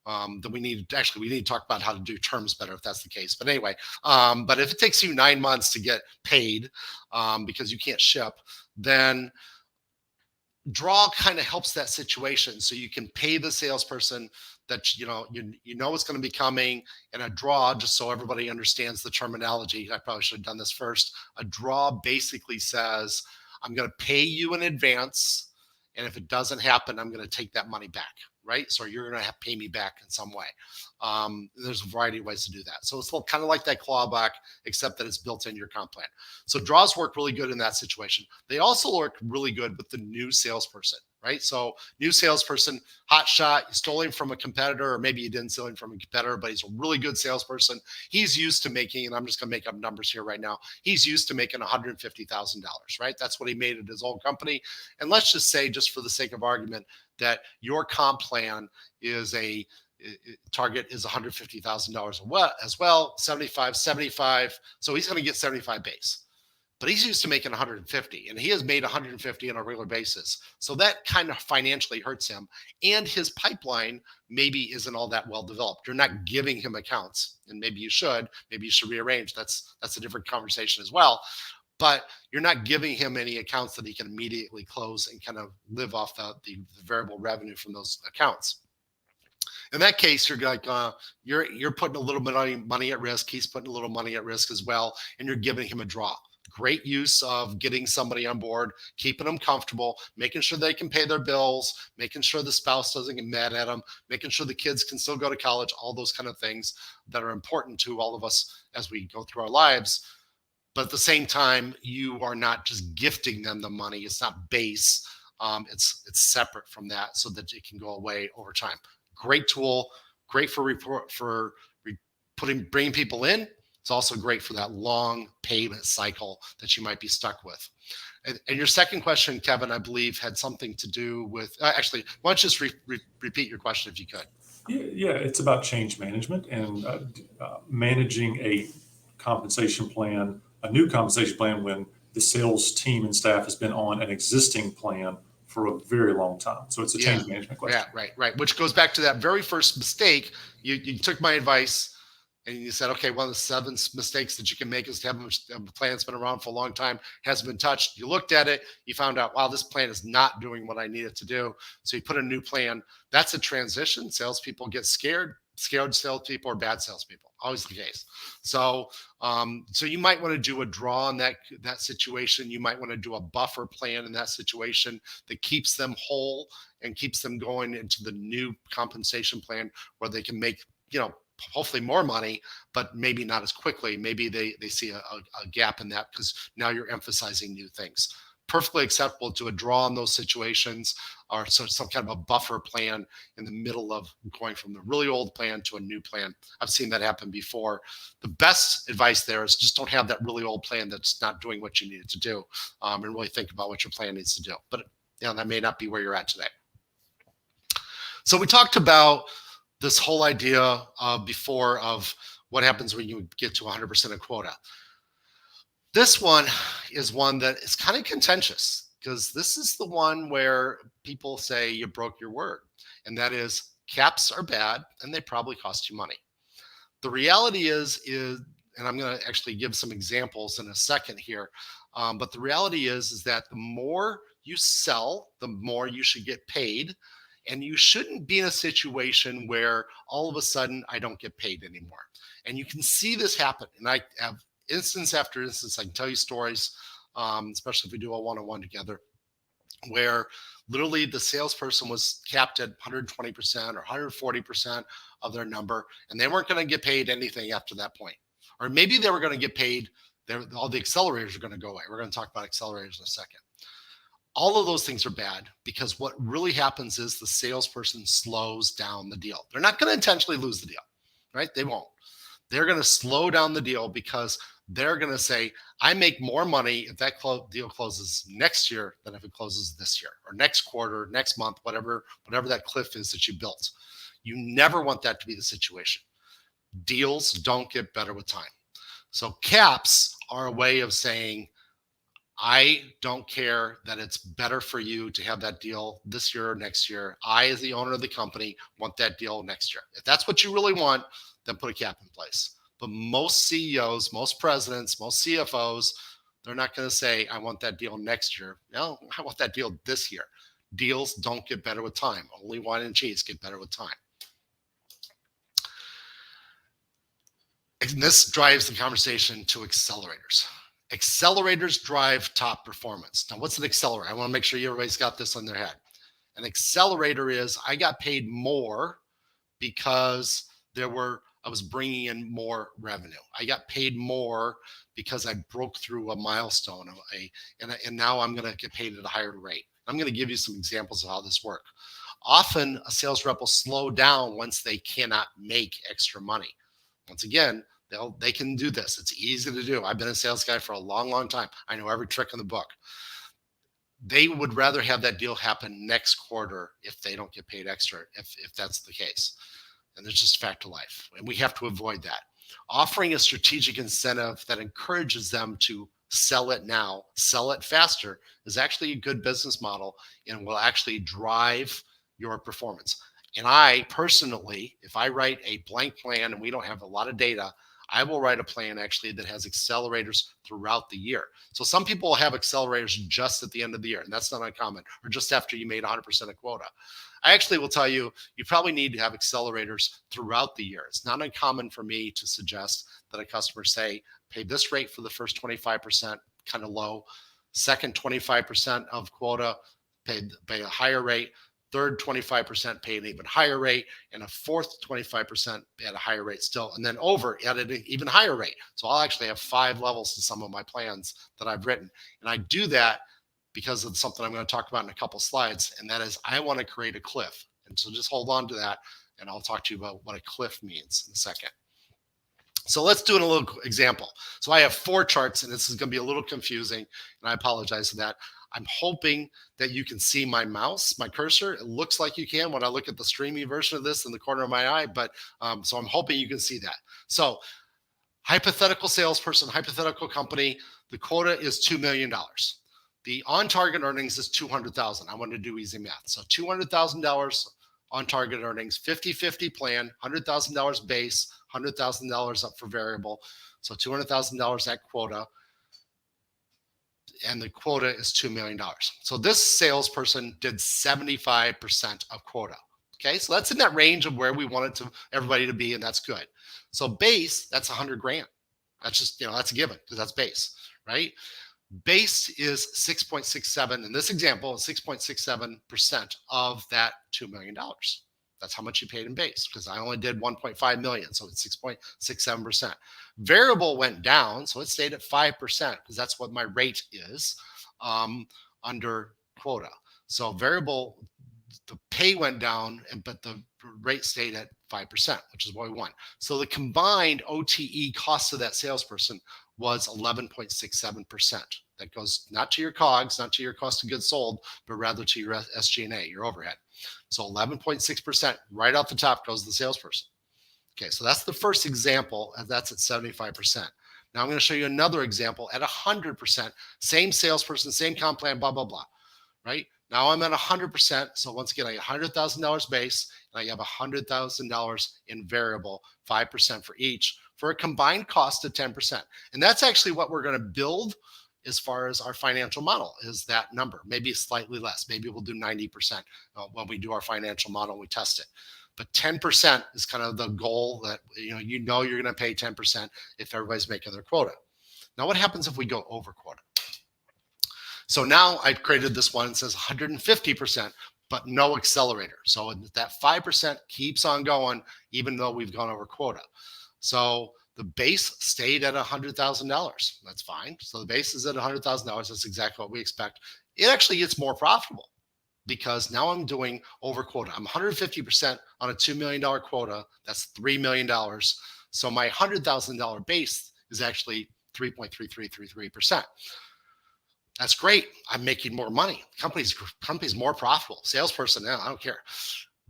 then we need to talk about how to do terms better if that's the case. But anyway, but if it takes you 9 months to get paid because you can't ship, then draw kind of helps that situation. So you can pay the salesperson that you know it's going to be coming. And a draw, just so everybody understands the terminology, I probably should have done this first. A draw basically says, I'm going to pay you in advance, and if it doesn't happen, I'm going to take that money back. Right? So you're going to have to pay me back in some way. There's a variety of ways to do that. So it's kind of like that clawback, except that it's built in your comp plan. So draws work really good in that situation. They also work really good with the new salesperson, right? So new salesperson, hot shot, you stole him from a competitor, or maybe you didn't steal him from a competitor, but he's a really good salesperson. He's used to making, and I'm just going to make up numbers here right now, he's used to making $150,000, right? That's what he made at his old company. And let's just say, just for the sake of argument, that your comp plan is target is $150,000 as well, 75. So he's going to get 75 base, but he's used to making 150, and he has made 150 on a regular basis. So that kind of financially hurts him, and his pipeline maybe isn't all that well developed. You're not giving him accounts, and maybe you should rearrange. That's a different conversation as well. But you're not giving him any accounts that he can immediately close and kind of live off the variable revenue from those accounts. In that case, you're like you're putting a little bit of money at risk. He's putting a little money at risk as well, and you're giving him a draw. Great use of getting somebody on board, keeping them comfortable, making sure they can pay their bills, making sure the spouse doesn't get mad at them, making sure the kids can still go to college, all those kind of things that are important to all of us as we go through our lives. But at the same time, you are not just gifting them the money. It's not base. It's separate from that, so that it can go away over time. Great tool, great for bringing people in. It's also great for that long payment cycle that you might be stuck with. And your second question, Kevin, I believe had something to do with, actually, why don't you just repeat your question if you could? Yeah, it's about change management and managing a compensation plan, a new compensation plan, when the sales team and staff has been on an existing plan for a very long time. So it's a change management question. Yeah, right. Which goes back to that very first mistake. You took my advice and you said, okay, one of the 7 mistakes that you can make is to have a plan that's been around for a long time, hasn't been touched. You looked at it, you found out, wow, this plan is not doing what I need it to do. So you put a new plan. That's a transition. Salespeople get scared. Scared salespeople are bad salespeople. Always the case. So you might want to do a draw in that situation. You might want to do a buffer plan in that situation that keeps them whole and keeps them going into the new compensation plan where they can make hopefully more money, but maybe not as quickly. Maybe they see a gap in that because now you're emphasizing new things. Perfectly acceptable to withdraw in those situations, or some kind of a buffer plan in the middle of going from the really old plan to a new plan. I've seen that happen before. The best advice there is just don't have that really old plan that's not doing what you need it to do, and really think about what your plan needs to do. But that may not be where you're at today. So we talked about this whole idea before of what happens when you get to 100% of quota. This one is one that is kind of contentious because this is the one where people say you broke your word. And that is, caps are bad and they probably cost you money. The reality is, and I'm going to actually give some examples in a second here, but the reality is that the more you sell, the more you should get paid. And you shouldn't be in a situation where all of a sudden I don't get paid anymore. And you can see this happen. And I have instance after instance. I can tell you stories, especially if we do a one-on-one together, where literally the salesperson was capped at 120% or 140% of their number, and they weren't going to get paid anything after that point. Or maybe they were going to get paid, all the accelerators are going to go away. We're going to talk about accelerators in a second. All of those things are bad because what really happens is the salesperson slows down the deal. They're not going to intentionally lose the deal, right? They won't. They're going to slow down the deal because they're going to say, I make more money if that deal closes next year than if it closes this year or next quarter, next month, whatever that cliff is that you built. You never want that to be the situation. Deals don't get better with time. So caps are a way of saying, I don't care that it's better for you to have that deal this year or next year. I, as the owner of the company, want that deal next year. If that's what you really want, then put a cap in place. But most CEOs, most presidents, most CFOs, they're not going to say, I want that deal next year. No, I want that deal this year. Deals don't get better with time. Only wine and cheese get better with time. And this drives the conversation to accelerators. Accelerators drive top performance. Now, what's an accelerator? I want to make sure everybody's got this on their head. An accelerator is I got paid more because I was bringing in more revenue. I got paid more because I broke through a milestone, and now I'm going to get paid at a higher rate. I'm going to give you some examples of how this works. Often, a sales rep will slow down once they cannot make extra money. Once again, they can do this. It's easy to do. I've been a sales guy for a long, long time. I know every trick in the book. They would rather have that deal happen next quarter if they don't get paid extra, if that's the case. And it's just a fact of life. And we have to avoid that. Offering a strategic incentive that encourages them to sell it now, sell it faster, is actually a good business model and will actually drive your performance. And I personally, if I write a blank plan and we don't have a lot of data, I will write a plan actually that has accelerators throughout the year. So some people will have accelerators just at the end of the year, and that's not uncommon, or just after you made 100% of quota. I actually will tell you, you probably need to have accelerators throughout the year. It's not uncommon for me to suggest that a customer say, pay this rate for the first 25%, kind of low, second 25% of quota, pay a higher rate, third 25% pay an even higher rate, and a fourth 25% at a higher rate still, and then over at an even higher rate. So I'll actually have 5 levels to some of my plans that I've written. And I do that because of something I'm going to talk about in a couple slides, and that is I want to create a cliff. And so just hold on to that, and I'll talk to you about what a cliff means in a second. So let's do a little example. So I have 4 charts, and this is going to be a little confusing, and I apologize for that. I'm hoping that you can see my mouse, my cursor. It looks like you can when I look at the streaming version of this in the corner of my eye, but so I'm hoping you can see that. So hypothetical salesperson, hypothetical company, the quota is $2 million. The on-target earnings is $200,000. I want to do easy math. So $200,000 on-target earnings, 50-50 plan, $100,000 base, $100,000 up for variable. So $200,000 at quota. And the quota is $2 million. So this salesperson did 75% of quota. Okay, so that's in that range of where we want everybody to be, and that's good. So base, that's 100 grand. That's just, that's a given because that's base, right? Base is 6.67. In this example, 6.67% of that $2 million. That's how much you paid in base, because I only did 1.5 million. So it's 6.67%. Variable went down. So it stayed at 5% because that's what my rate is under quota. So variable, the pay went down, but the rate stayed at 5%, which is what we want. So the combined OTE cost of that salesperson was 11.67%. That goes not to your COGS, not to your cost of goods sold, but rather to your SG&A, your overhead. So 11.6% right off the top goes to the salesperson. Okay, so that's the first example, and that's at 75%. Now I'm going to show you another example at 100%, same salesperson, same comp plan, blah, blah, blah, right? Now I'm at 100%. So once again, I have $100,000 base, and I have $100,000 in variable, 5% for each, for a combined cost of 10%. And that's actually what we're going to build as far as our financial model, is that number, maybe slightly less. Maybe we'll do 90% when we do our financial model and we test it. But 10% is kind of the goal that you're going to pay 10% if everybody's making their quota. Now, what happens if we go over quota? So now I've created this one that says 150%, but no accelerator. So that 5% keeps on going, even though we've gone over quota. So the base stayed at $100,000. That's fine. So the base is at $100,000. That's exactly what we expect. It actually gets more profitable because now I'm doing over quota. I'm 150% on a $2 million quota. That's $3 million. So my $100,000 base is actually 3.3333%. That's great. I'm making more money. Company's more profitable. Salesperson, I don't care.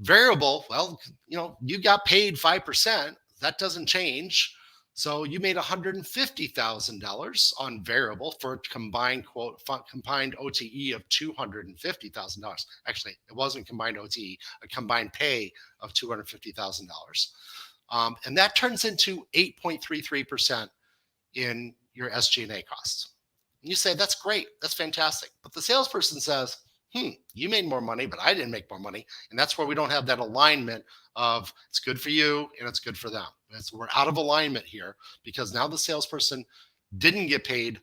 Variable, well, you got paid 5%. That doesn't change. So you made $150,000 on variable for a combined OTE of $250,000. Actually, it wasn't combined OTE, a combined pay of $250,000. And that turns into 8.33% in your SG&A costs. And you say, that's great. That's fantastic. But the salesperson says, you made more money, but I didn't make more money. And that's where we don't have that alignment of it's good for you and it's good for them. And so we're out of alignment here because now the salesperson didn't get paid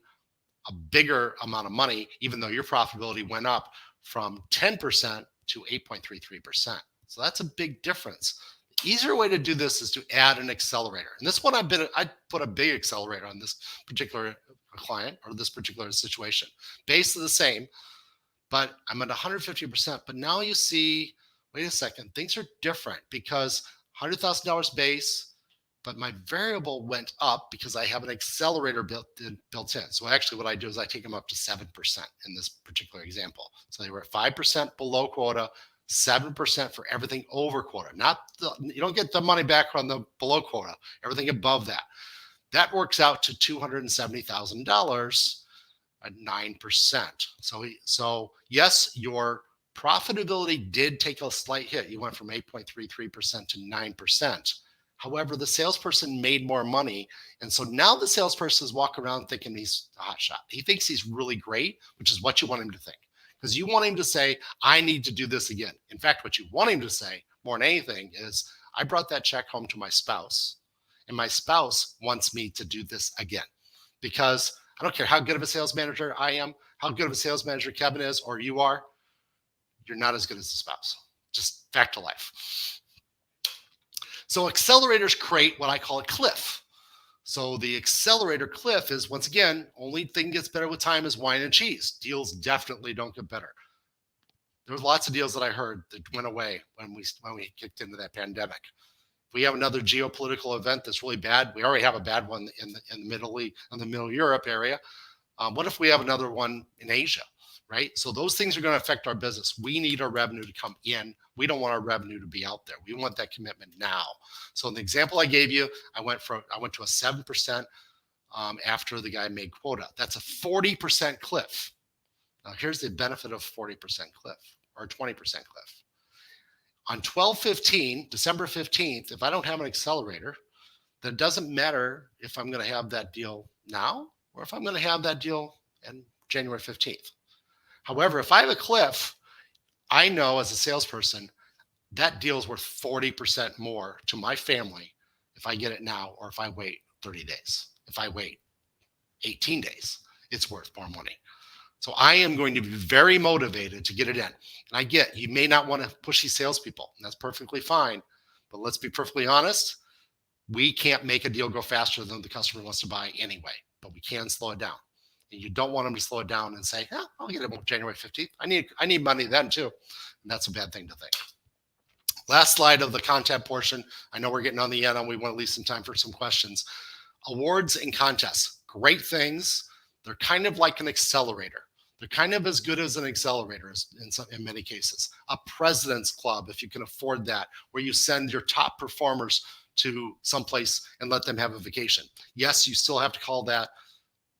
a bigger amount of money, even though your profitability went up from 10% to 8.33%. So that's a big difference. The easier way to do this is to add an accelerator. And this one I put a big accelerator on this particular client or this particular situation. Base is the same, but I'm at 150%. But now you see, wait a second, things are different because $100,000 base, but my variable went up because I have an accelerator built in. So actually what I do is I take them up to 7% in this particular example. So they were at 5% below quota, 7% for everything over quota. You don't get the money back on the below quota, everything above that. That works out to $270,000 at 9%. So yes, your profitability did take a slight hit. You went from 8.33% to 9%. However, the salesperson made more money. And so now the salesperson is walking around thinking he's a hot shot. He thinks he's really great, which is what you want him to think. Because you want him to say, I need to do this again. In fact, what you want him to say more than anything is, I brought that check home to my spouse, and my spouse wants me to do this again. Because I don't care how good of a sales manager I am, how good of a sales manager Kevin is, or you are, you're not as good as the spouse. Just fact of life. So accelerators create what I call a cliff. So the accelerator cliff is, once again, only thing gets better with time is wine and cheese. Deals definitely don't get better. There were lots of deals that I heard that went away when we kicked into that pandemic. If we have another geopolitical event that's really bad, we already have a bad one in the Middle Europe area. What if we have another one in Asia, right? So those things are going to affect our business. We need our revenue to come in. We don't want our revenue to be out there. We want that commitment now. So in the example I gave you, I went to a 7% after the guy made quota. That's a 40% cliff. Now here's the benefit of 40% cliff or 20% cliff. On 12/15, December 15th, if I don't have an accelerator, then it doesn't matter if I'm going to have that deal now or if I'm going to have that deal on January 15th. However, if I have a cliff, I know as a salesperson, that deal is worth 40% more to my family if I get it now or if I wait 30 days. If I wait 18 days, it's worth more money. So I am going to be very motivated to get it in. And I get you may not want to pushy salespeople, and that's perfectly fine. But let's be perfectly honest. We can't make a deal go faster than the customer wants to buy anyway, but we can slow it down. And you don't want them to slow it down and say, "Yeah, I'll get it on January 15th. I need money then too." And that's a bad thing to think. Last slide of the content portion. I know we're getting on the end and we want to leave some time for some questions. Awards and contests, great things. They're kind of like an accelerator. They're kind of as good as an accelerator in many cases. A president's club, if you can afford that, where you send your top performers to someplace and let them have a vacation. Yes, you still have to call that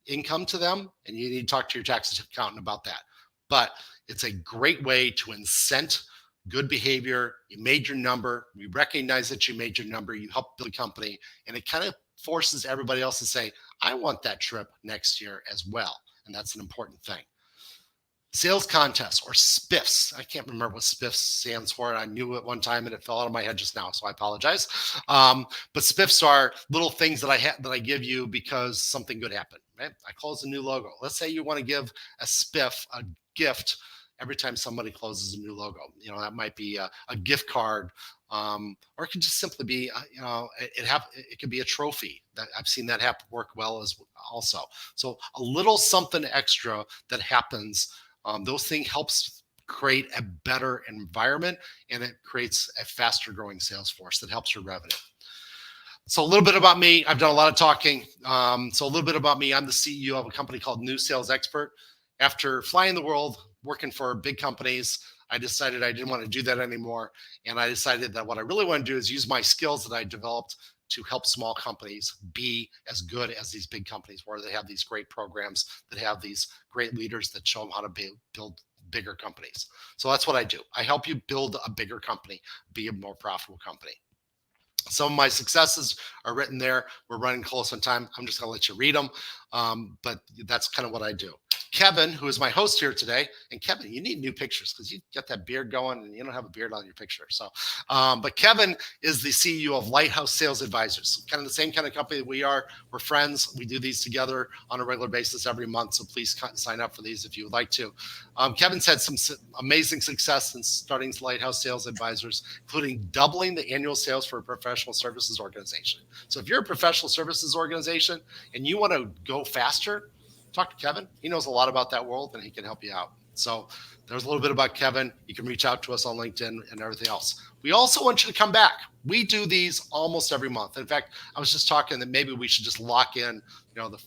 income to them, and you need to talk to your tax accountant about that. But it's a great way to incent good behavior. You made your number. We recognize that you made your number. You helped build a company, and it kind of forces everybody else to say, I want that trip next year as well. And that's an important thing. Sales contests or spiffs. I can't remember what spiffs stands for. I knew it one time and it fell out of my head just now, so I apologize. But spiffs are little things that I give you because something good happened. Right? I close a new logo. Let's say you want to give a spiff, a gift, every time somebody closes a new logo. That might be a gift card, or it could just simply be, it could be a trophy. That I've seen that work well as also. So a little something extra that happens. Those things helps create a better environment, and it creates a faster growing sales force that helps your revenue. So a little bit about me. I've done a lot of talking. So a little bit about me. I'm the CEO of a company called New Sales Expert. After flying the world, working for big companies, I decided I didn't want to do that anymore. And I decided that what I really want to do is use my skills that I developed to help small companies be as good as these big companies, where they have these great programs, that have these great leaders that show them how to build bigger companies. So that's what I do. I help you build a bigger company, be a more profitable company. Some of my successes are written there. We're running close on time. I'm just going to let you read them. But that's kind of what I do. Kevin, who is my host here today, and Kevin, you need new pictures because you got that beard going and you don't have a beard on your picture. So, but Kevin is the CEO of Lighthouse Sales Advisors, kind of the same kind of company that we are. We're friends. We do these together on a regular basis every month. So please sign up for these if you would like to. Kevin's had some amazing success in starting Lighthouse Sales Advisors, including doubling the annual sales for a professional services organization. So if you're a professional services organization and you want to go faster, talk to Kevin. He knows a lot about that world and he can help you out. So there's a little bit about Kevin. You can reach out to us on LinkedIn and everything else. We also want you to come back. We do these almost every month. In fact, I was just talking that maybe we should just lock in, the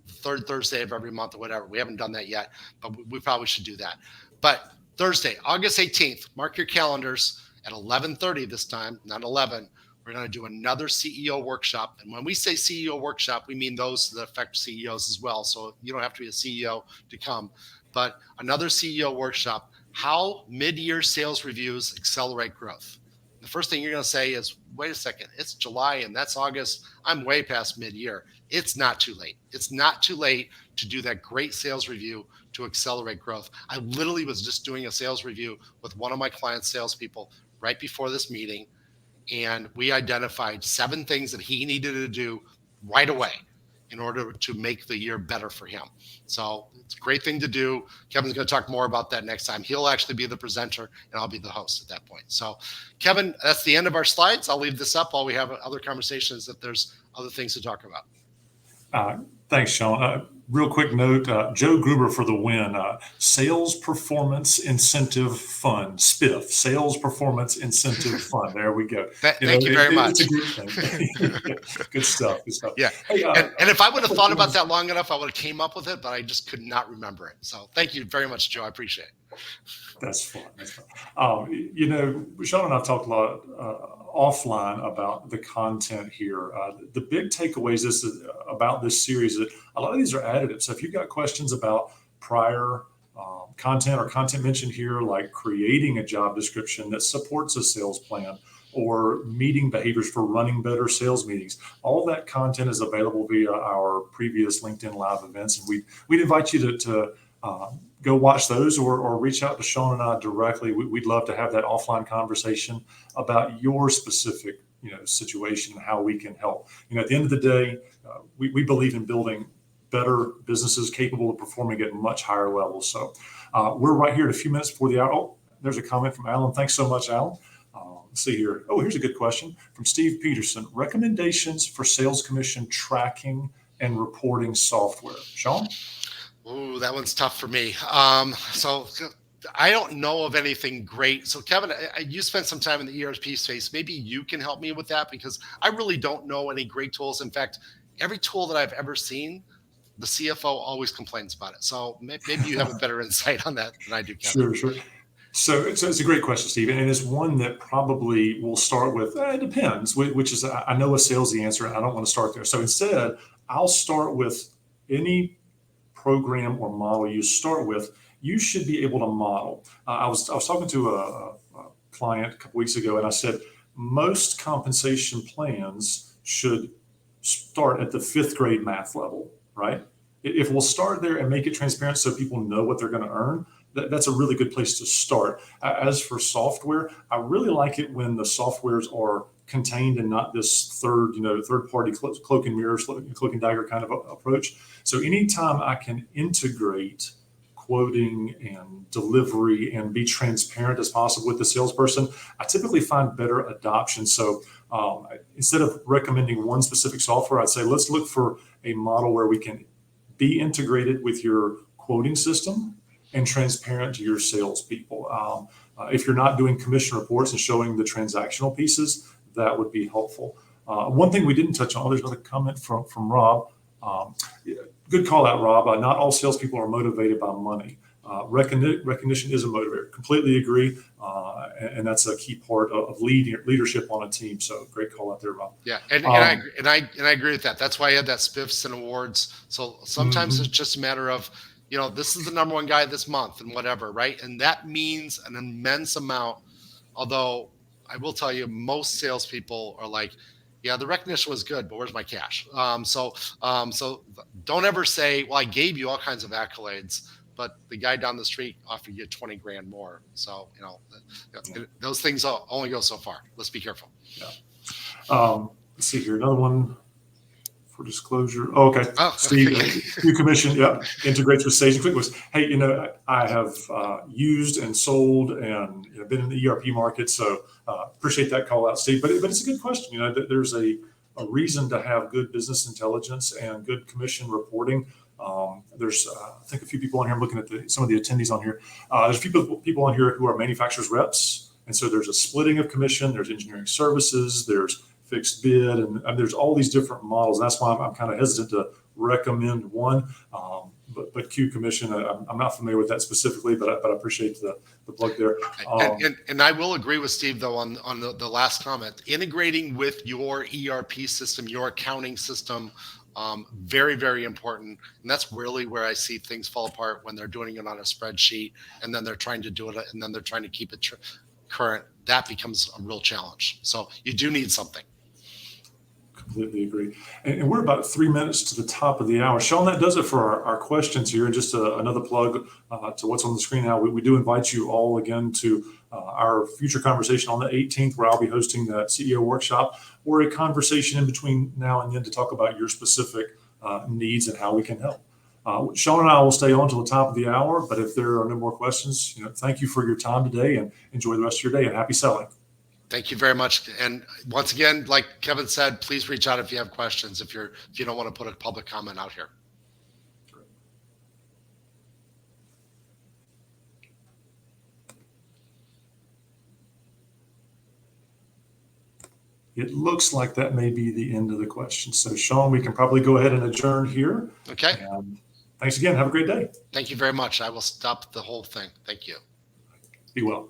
third Thursday of every month or whatever. We haven't done that yet, but we probably should do that. But Thursday, August 18th, mark your calendars at 11:30 this time, not 11. We're going to do another CEO workshop. And when we say CEO workshop, we mean those that affect CEOs as well. So you don't have to be a CEO to come. But another CEO workshop, how mid-year sales reviews accelerate growth. The first thing you're going to say is, wait a second, it's July and that's August. I'm way past mid-year. It's not too late. It's not too late to do that great sales review to accelerate growth. I literally was just doing a sales review with one of my clients' salespeople right before this meeting. And we identified 7 things that he needed to do right away in order to make the year better for him. So it's a great thing to do. Kevin's going to talk more about that next time. He'll actually be the presenter and I'll be the host at that point. So Kevin, that's the end of our slides. I'll leave this up while we have other conversations if there's other things to talk about. Thanks, Sean. Real quick note, Joe Gruber for the win. Sales Performance Incentive Fund, SPIF, Sales Performance Incentive Fund. There we go. Thank you very much. It's a good thing. Good stuff. Yeah. Hey, and if I would have thought about that long enough, I would have came up with it, but I just could not remember it. So thank you very much, Joe. I appreciate it. That's fun. Sean and I have talked a lot offline about the content here. The big takeaways about this series that a lot of these are additive. So if you've got questions about prior content or content mentioned here, like creating a job description that supports a sales plan or meeting behaviors for running better sales meetings, all that content is available via our previous LinkedIn Live events. And we'd invite you to go watch those or reach out to Sean and I directly. We'd love to have that offline conversation about your specific situation and how we can help. At the end of the day, we believe in building better businesses capable of performing at much higher levels. So we're right here in a few minutes before the hour. Oh, there's a comment from Alan. Thanks so much, Alan. Let's see here. Oh, here's a good question from Steve Peterson. Recommendations for sales commission tracking and reporting software. Sean? Ooh, that one's tough for me. So I don't know of anything great. So Kevin, you spent some time in the ERP space. Maybe you can help me with that, because I really don't know any great tools. In fact, every tool that I've ever seen, the CFO always complains about it. So maybe you have a better insight on that than I do, Kevin. Sure. So it's a great question, Stephen, and it's one that probably will start with, it depends, which is, I know a salesy answer, and I don't want to start there. So instead, I'll start with any program or model you start with, you should be able to model. I was talking to a client a couple weeks ago, and I said, most compensation plans should start at the 5th grade math level, right? If we'll start there and make it transparent so people know what they're going to earn, that's a really good place to start. As for software, I really like it when the softwares are contained and not this third-party cloak and mirror, cloak and dagger kind of approach. So anytime I can integrate quoting and delivery and be transparent as possible with the salesperson, I typically find better adoption. So instead of recommending one specific software, I'd say let's look for a model where we can be integrated with your quoting system and transparent to your salespeople. If you're not doing commission reports and showing the transactional pieces, that would be helpful. One thing we didn't touch on, there's another comment from Rob. Good call out, Rob. Not all salespeople are motivated by money. Recognition is a motivator. Completely agree. And that's a key part of leadership on a team. So great call out there, Rob. Yeah, and I agree with that. That's why I had that spiffs and awards. So sometimes it's just a matter of, this is the number one guy this month and whatever, right? And that means an immense amount. Although I will tell you, most salespeople are like, yeah, the recognition was good, but where's my cash? So don't ever say, well, I gave you all kinds of accolades, but the guy down the street offered you 20 grand more. So, those things only go so far. Let's be careful. Yeah. Let's see here. Another one for disclosure. Oh, okay. Steve, Q Commission, integrates with Sage and QuickBooks. Hey, I have used and sold and been in the ERP market, so appreciate that call out, Steve. But it's a good question. There's a reason to have good business intelligence and good commission reporting. There's, I think, a few people on here. I'm looking at some of the attendees on here. There's a few people on here who are manufacturers reps, and so there's a splitting of commission. There's engineering services. There's fixed bid, and there's all these different models. That's why I'm kind of hesitant to recommend one. But Q Commission, I'm not familiar with that specifically, but I appreciate the plug there. And I will agree with Steve, though, on the last comment. Integrating with your ERP system, your accounting system, very, very important. And that's really where I see things fall apart, when they're doing it on a spreadsheet and then they're trying to do it and then they're trying to keep it current. That becomes a real challenge. So you do need something. Completely agree. And we're about 3 minutes to the top of the hour. Sean, that does it for our questions here. And just another plug to what's on the screen now. We do invite you all again to our future conversation on the 18th, where I'll be hosting that CEO workshop, or a conversation in between now and then to talk about your specific needs and how we can help. Sean and I will stay on till the top of the hour, but if there are no more questions, thank you for your time today, and enjoy the rest of your day, and happy selling. Thank you very much. And once again, like Kevin said, please reach out if you have questions, if you don't want to put a public comment out here. It looks like that may be the end of the question. So Sean, we can probably go ahead and adjourn here. Okay. Thanks again. Have a great day. Thank you very much. I will stop the whole thing. Thank you. Be well.